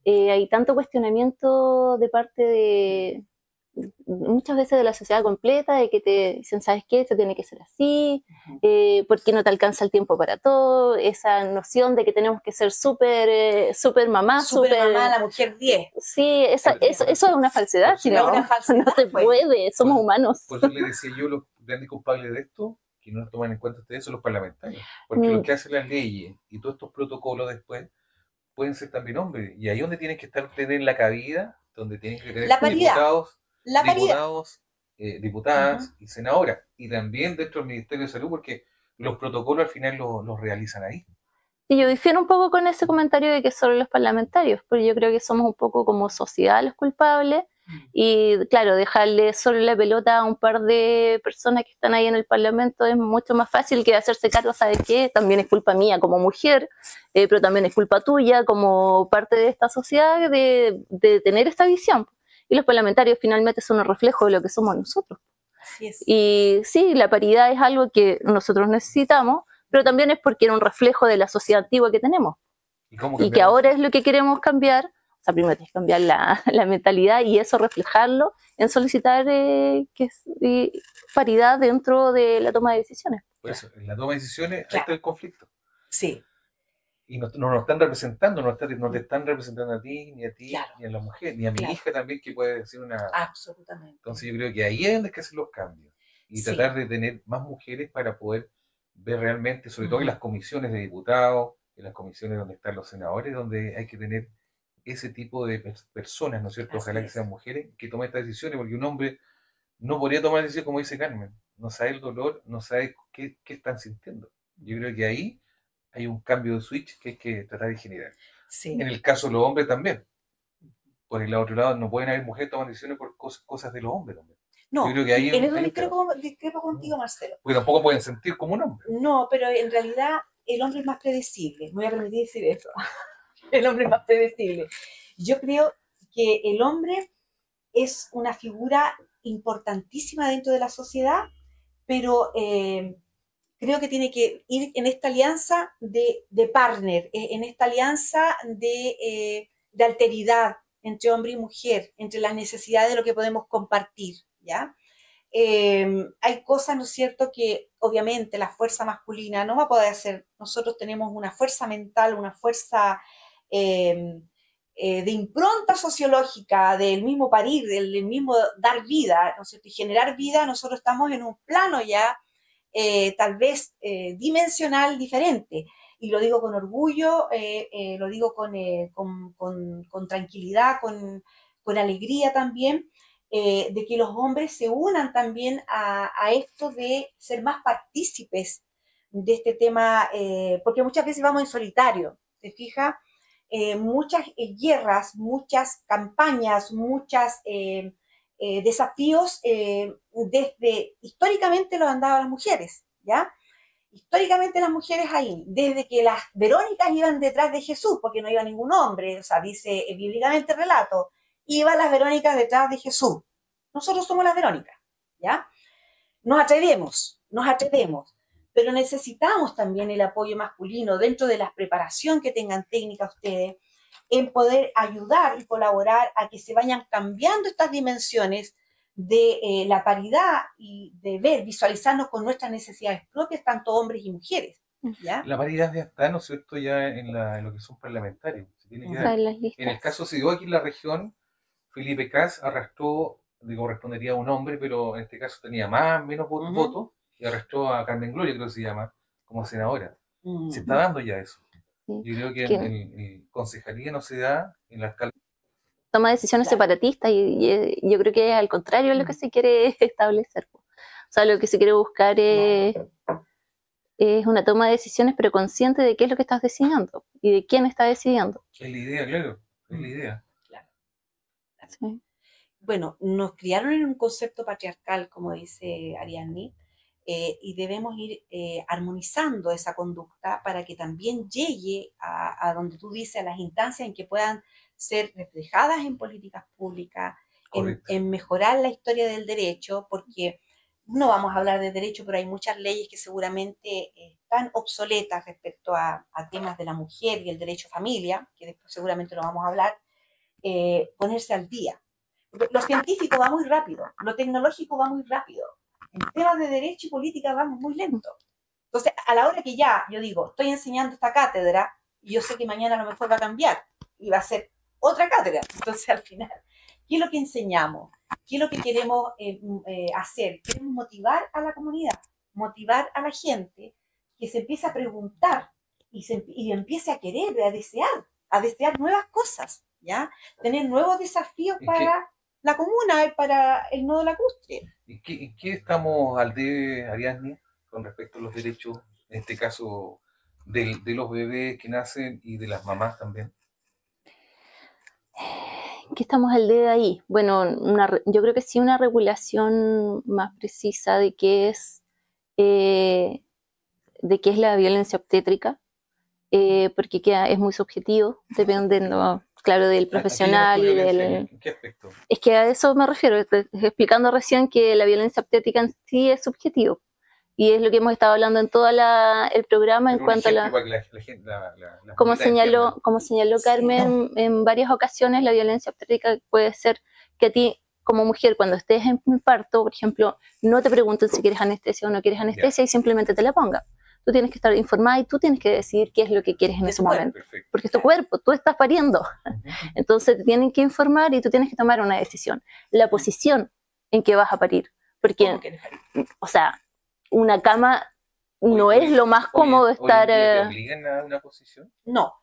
hay tanto cuestionamiento de parte de muchas veces de la sociedad completa, de que te dicen, ¿sabes qué? Esto tiene que ser así, ¿por qué no te alcanza el tiempo para todo? Esa noción de que tenemos que ser súper mamá, la mujer 10. Sí, eso es una falsedad, si no, no se puede, somos humanos. Por eso le decía yo, los grandes culpables de esto, que no toman en cuenta ustedes, son los parlamentarios, porque lo que hacen las leyes y todos estos protocolos después pueden ser también hombres, y ahí donde tienen que tener la cabida, donde tienen que tener diputados, diputadas y senadoras, y también dentro del Ministerio de Salud, porque los protocolos al final los realizan ahí. Y yo difiero un poco con ese comentario de que solo los parlamentarios, porque yo creo que somos un poco como sociedad los culpables, y claro, dejarle solo la pelota a un par de personas que están ahí en el Parlamento es mucho más fácil que hacerse cargo, ¿sabes qué? También es culpa mía como mujer, pero también es culpa tuya como parte de esta sociedad de tener esta visión. Y los parlamentarios finalmente son un reflejo de lo que somos nosotros. Así es. Y sí, la paridad es algo que nosotros necesitamos, pero también es porque era un reflejo de la sociedad antigua que tenemos. Y que ahora es lo que queremos cambiar. O sea, primero tienes que cambiar la mentalidad y eso reflejarlo en solicitar paridad dentro de la toma de decisiones. Por eso, en la toma de decisiones ahí está el conflicto. Sí. Y no nos están representando, no te están representando a ti, ni a la mujer, ni a mi hija también, que puede decir una... Absolutamente. Entonces yo creo que ahí es donde hay que hacer los cambios. Y tratar de tener más mujeres para poder ver realmente, sobre todo en las comisiones de diputados, en las comisiones donde están los senadores, donde hay que tener ese tipo de personas, ¿no es cierto? Ojalá que sean mujeres que tomen estas decisiones, porque un hombre no podría tomar decisiones como dice Carmen, no sabe el dolor, no sabe qué están sintiendo. Yo creo que ahí hay un cambio de switch que hay que tratar de generar. Sí. En el caso de los hombres también. Por el otro lado, no pueden haber mujeres tomando decisiones por cosas de los hombres también. No, yo creo que ahí en eso discrepo contigo, Marcelo. Porque tampoco pueden sentir como un hombre. No, pero en realidad el hombre es más predecible. Me voy a permitir decir eso. El hombre es más predecible. Yo creo que el hombre es una figura importantísima dentro de la sociedad, pero creo que tiene que ir en esta alianza de partner, en esta alianza de alteridad entre hombre y mujer, entre las necesidades de lo que podemos compartir, ¿ya? Hay cosas, ¿no es cierto?, que obviamente la fuerza masculina no va a poder hacer. Nosotros tenemos una fuerza mental, una fuerza de impronta sociológica, del mismo parir, del mismo dar vida, ¿no es cierto?, y generar vida. Nosotros estamos en un plano ya tal vez dimensional diferente, y lo digo con orgullo, lo digo con tranquilidad, con alegría también, de que los hombres se unan también a esto de ser más partícipes de este tema, porque muchas veces vamos en solitario, ¿te fijas? Muchas guerras, muchas campañas, muchos desafíos, desde históricamente lo han dado las mujeres, ¿ya? Históricamente las mujeres ahí, desde que las Verónicas iban detrás de Jesús, porque no iba ningún hombre, o sea, dice bíblicamente el relato, iban las Verónicas detrás de Jesús. Nosotros somos las Verónicas, ¿ya? Nos atrevemos, pero necesitamos también el apoyo masculino dentro de la preparación que tengan técnica ustedes, en poder ayudar y colaborar a que se vayan cambiando estas dimensiones de la paridad y de visualizarnos con nuestras necesidades propias, tanto hombres y mujeres, ¿ya? La paridad ya está, ¿no es cierto?, ya en lo que son parlamentarios. En el caso se dio aquí en la región, Felipe Cas arrastró, correspondería a un hombre, pero en este caso tenía menos votos, y arrastró a Carmen Gloria, creo que se llama, como senadora. Se está dando ya eso. Yo creo que en concejalía no se da, en la alcaldía toma decisiones separatistas, y yo creo que al contrario es lo que se quiere establecer. O sea, lo que se quiere buscar es una toma de decisiones, pero consciente de qué es lo que estás decidiendo y de quién está decidiendo. Es la idea, claro, es la idea. Claro. Sí. Bueno, nos criaron en un concepto patriarcal, como dice Ariadne, y debemos ir armonizando esa conducta para que también llegue a donde tú dices, a las instancias en que puedan ser reflejadas en políticas públicas, en mejorar la historia del derecho, porque no vamos a hablar de derecho, pero hay muchas leyes que seguramente están obsoletas respecto a temas de la mujer y el derecho a familia, que después seguramente lo vamos a hablar, ponerse al día. Lo científico va muy rápido, lo tecnológico va muy rápido. En temas de derecho y política vamos muy lento. Entonces, a la hora que ya, yo digo, estoy enseñando esta cátedra, y yo sé que mañana a lo mejor va a cambiar, y va a ser otra cátedra. Entonces, al final, ¿qué es lo que enseñamos? ¿Qué es lo que queremos hacer? Queremos motivar a la comunidad, motivar a la gente que se empiece a preguntar y empiece a querer, a desear nuevas cosas, ¿ya? Tener nuevos desafíos para la comuna y para el nodo lacustre. ¿En qué estamos al debe, Ariadne, con respecto a los derechos, en este caso, de los bebés que nacen y de las mamás también? ¿Qué estamos al debe ahí? Bueno, yo creo que sí, una regulación más precisa de qué es la violencia obstétrica, porque es muy subjetivo, dependiendo, claro, del profesional y del... ¿En qué aspecto? Es que a eso me refiero, explicando recién que la violencia obstétrica en sí es subjetivo, y es lo que hemos estado hablando en todo el programa. Pero en cuanto a la... Como señaló Carmen, en varias ocasiones la violencia obstétrica puede ser que a ti, como mujer, cuando estés en parto, por ejemplo, no te pregunten si quieres anestesia o no quieres anestesia, y simplemente te la pongan. Tú tienes que estar informada y tú tienes que decidir qué es lo que quieres en ese momento. Perfecto. Porque es tu cuerpo, tú estás pariendo. Entonces te tienen que informar y tú tienes que tomar una decisión. La posición en que vas a parir. Porque, o sea, una cama no es lo más cómodo estar... ¿Te obligan a una posición? No.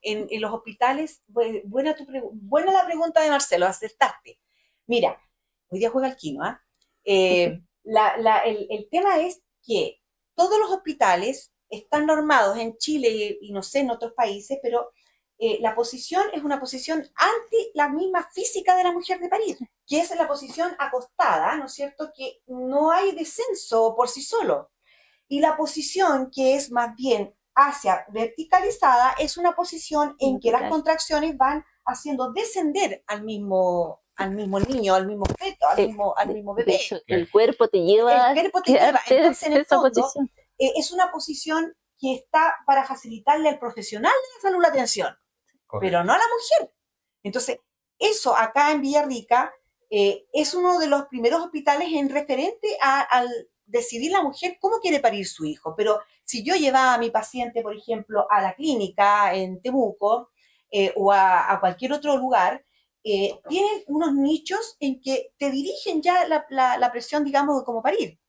En los hospitales, buena la pregunta de Marcelo, acertaste. Mira, hoy día juega el Quino, ¿ah? El tema es que todos los hospitales están normados en Chile y no sé, en otros países, pero la posición es una posición anti la misma física de la mujer de parir, que es la posición acostada, ¿no es cierto?, que no hay descenso por sí solo. Y la posición que es más bien hacia verticalizada es una posición en que las contracciones van haciendo descender al mismo al mismo niño, al mismo feto, al mismo bebé. De hecho, el cuerpo te lleva Entonces, en el esa fondo, posición. Es una posición que está para facilitarle al profesional de la salud la atención, pero no a la mujer. Entonces, eso acá en Villarrica es uno de los primeros hospitales en referente al decidir la mujer cómo quiere parir su hijo. Pero si yo llevaba a mi paciente, por ejemplo, a la clínica en Temuco o a cualquier otro lugar, tienen unos nichos en que te dirigen ya la presión, digamos, de cómo parir.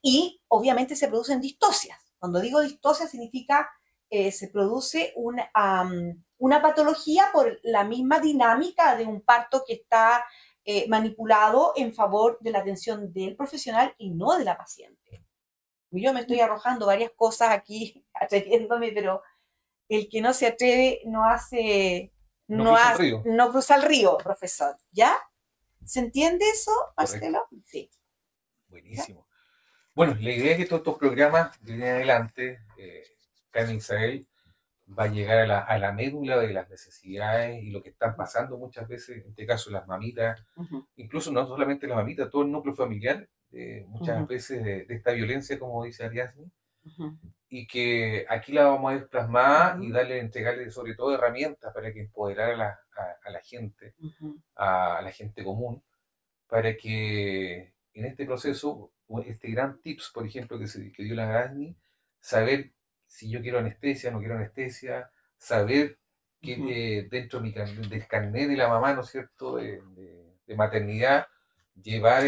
Y obviamente se producen distocias. Cuando digo distosia significa se produce una patología por la misma dinámica de un parto que está manipulado en favor de la atención del profesional y no de la paciente. Yo me estoy arrojando varias cosas aquí, atreviéndome, pero el que no se atreve no hace... No cruza el río, profesor. ¿Ya? ¿Se entiende eso, Marcelo? Correcto. Sí. Buenísimo. Bueno, la idea es que todos estos programas de en adelante, Carmen Isabel, va a llegar a la médula de las necesidades y lo que están pasando muchas veces, en este caso las mamitas, incluso no solamente las mamitas, todo el núcleo familiar, muchas veces de esta violencia, como dice Ariadne, y que aquí la vamos a ver plasmada y entregarle sobre todo herramientas para que empoderar a la gente, a la gente común, para que en este proceso, este gran tips, por ejemplo, que dio la Ariadne, saber si yo quiero anestesia, no quiero anestesia, saber que dentro del carnet de la mamá, ¿no es cierto?, de maternidad, llevar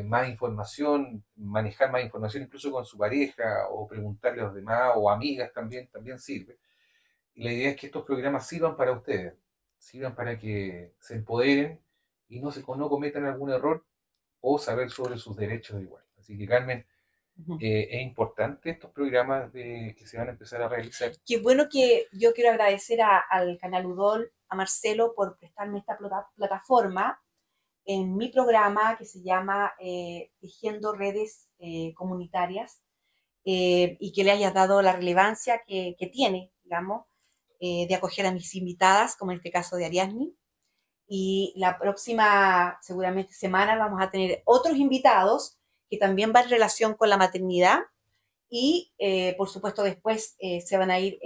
más información, manejar más información incluso con su pareja o preguntarle a los demás o amigas también sirve. Y la idea es que estos programas sirvan para ustedes, sirvan para que se empoderen y no cometan algún error o saber sobre sus derechos igual. Así que, Carmen, es importante estos programas que se van a empezar a realizar. Qué bueno, que yo quiero agradecer al Canal Udol, a Marcelo, por prestarme esta plataforma en mi programa que se llama Tejiendo Redes Comunitarias, y que le hayas dado la relevancia que tiene, digamos, de acoger a mis invitadas, como en este caso de Ariadne. Y la próxima, seguramente, semana vamos a tener otros invitados que también van en relación con la maternidad y, por supuesto, después se van a ir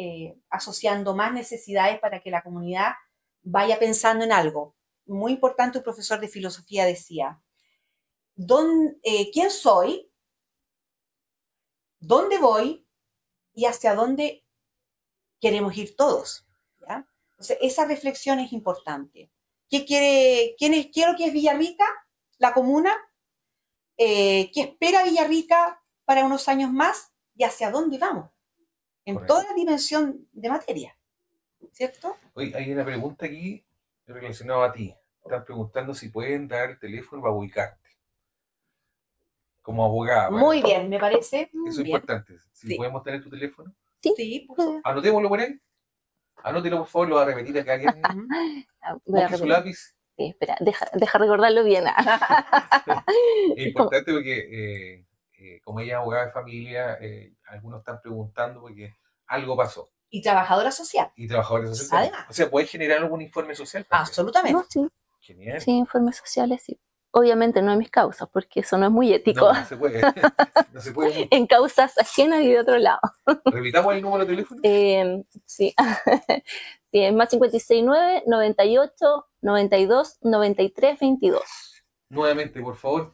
asociando más necesidades para que la comunidad vaya pensando en algo. Muy importante, un profesor de filosofía decía, ¿quién soy? ¿Dónde voy? ¿Y hacia dónde queremos ir todos? ¿Ya? Entonces, esa reflexión es importante. Quiero que es Villarrica, la comuna, qué espera Villarrica para unos años más y hacia dónde vamos, en Correcto. toda la dimensión de materia, ¿cierto? Oye, hay una pregunta aquí relacionada a ti. Están preguntando si pueden dar el teléfono para ubicarte como abogada. Muy bien, me parece. Eso es bien. importante. Si Sí. podemos tener tu teléfono. Sí, por favor. Anotémoslo por ahí. Anótelo, por favor, lo va a repetir acá. Busque su lápiz. Sí, espera, deja recordarlo bien. Es importante porque, como ella es abogada de familia, algunos están preguntando porque algo pasó. Y trabajadora social. Y trabajadores sociales. Además. O sea, ¿puedes generar algún informe social también? Absolutamente. No, sí. Genial. Sí, informes sociales, sí. Obviamente no en mis causas, porque eso no es muy ético. No se puede. No se puede mucho. En causas ajenas y de otro lado. ¿Repitamos el número de teléfono? Sí. Sí, es más 569 98 92 93 22. Nuevamente, por favor.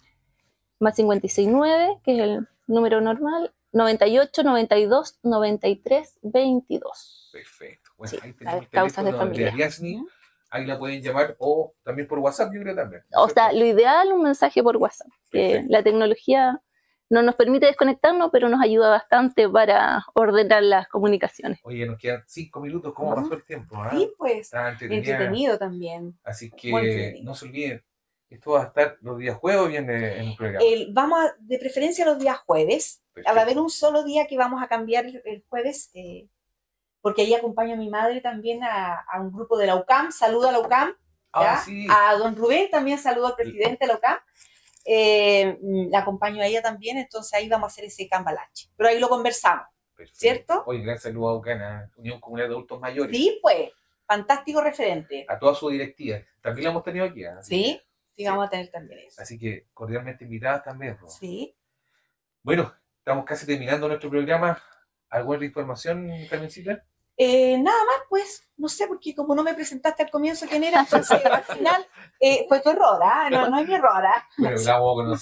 Más 569, que es el número normal, 98 92 93 22. Perfecto. Bueno, Sí, ahí tenemos el causas de teléfono de familia. Ariadne. Ahí la pueden llamar o también por WhatsApp, yo creo también. O sea, lo ideal, un mensaje por WhatsApp. Que la tecnología no nos permite desconectarnos, pero nos ayuda bastante para ordenar las comunicaciones. Oye, nos quedan 5 minutos. ¿Cómo pasó el tiempo? Sí, pues. Está Entretenido también. Así que no se olviden. Esto va a estar los días jueves o viernes en el programa. Vamos de preferencia los días jueves. Perfecto. Va a haber un solo día que vamos a cambiar el jueves, porque ahí acompaña a mi madre también a un grupo de la UCAM. Saludo a la UCAM. Sí. A don Rubén también saludo al presidente de la UCAM. La acompaño a ella también, entonces ahí vamos a hacer ese cambalache. Pero ahí lo conversamos. Perfecto. ¿Cierto? Oye, gran saludo a UCAN, Unión Comunal de Adultos Mayores. Sí, pues. Fantástico referente. A toda su directiva. También la hemos tenido aquí. Sí. Sí, vamos a tener también eso. Así que cordialmente invitadas también. Sí. Bueno, estamos casi terminando nuestro programa. ¿Alguna información, Carmencita? Nada más, pues, no sé, porque como no me presentaste al comienzo quién era, entonces al final fue tu error, ¿ah? No es mi error, ¿ah? Bueno, la vamos a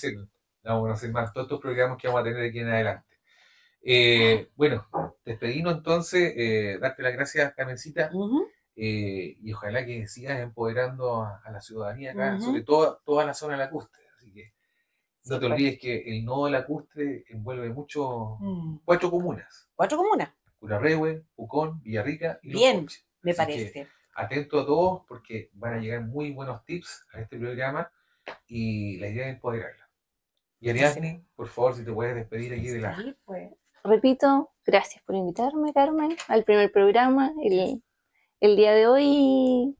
conocer más todos estos programas que vamos a tener de aquí en adelante. Bueno, despedirnos entonces, darte las gracias, Carmencita, y ojalá que sigas empoderando a la ciudadanía acá, sobre todo toda la zona lacustre. Así que no te olvides que el nodo lacustre envuelve mucho, 4 comunas. 4 comunas. Curarrehue, Pucón, Villarrica y Los Bien, Conches. me Así parece. que atento a todos porque van a llegar muy buenos tips a este programa y la idea es empoderarla. Y Ariadne, por favor, si te puedes despedir aquí de la... Sí, pues. Repito, gracias por invitarme, Carmen, al primer programa el día de hoy.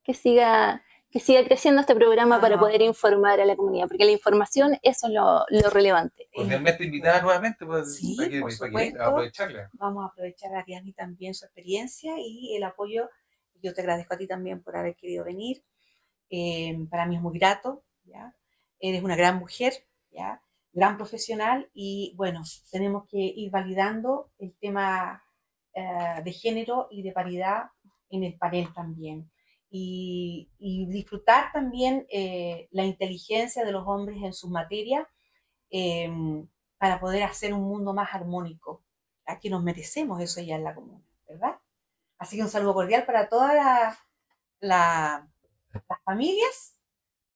Que siga creciendo este programa para poder informar a la comunidad, porque la información, eso es lo relevante. Cordialmente invitada nuevamente Sí, por para supuesto. aprovecharla. Vamos a aprovechar a Ariadne también su experiencia y el apoyo. Yo te agradezco a ti también por haber querido venir. Para mí es muy grato, ¿ya? Eres una gran mujer, ¿ya? Gran profesional y bueno, tenemos que ir validando el tema de género y de paridad en el panel también. Y disfrutar también la inteligencia de los hombres en sus materias para poder hacer un mundo más armónico, ¿ya? Que nos merecemos eso ya en la comuna, ¿verdad? Así que un saludo cordial para todas las familias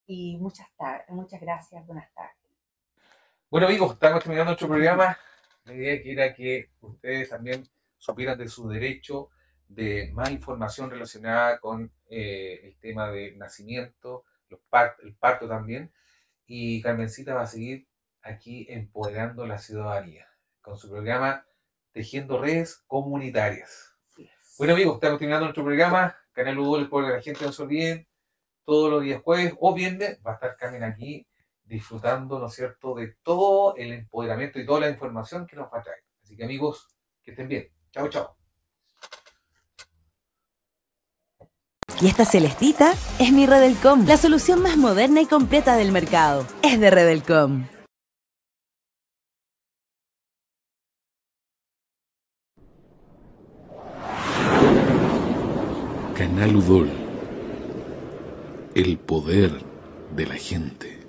y muchas gracias, buenas tardes. Bueno amigos, estamos terminando nuestro programa. La idea era que ustedes también supieran de su derecho, de más información relacionada con el tema del nacimiento, el parto también. Y Carmencita va a seguir aquí empoderando la ciudadanía con su programa Tejiendo Redes Comunitarias. Yes. Bueno amigos, estamos terminando nuestro programa. Canal Udol, por que la gente no se olvide, todos los días jueves o viernes va a estar Carmen aquí disfrutando, ¿no es cierto?, de todo el empoderamiento y toda la información que nos va a traer. Así que amigos, que estén bien. Chao, chao. Y esta celestita es mi Redelcom, la solución más moderna y completa del mercado. Es de Redelcom. Canal Udol. El poder de la gente.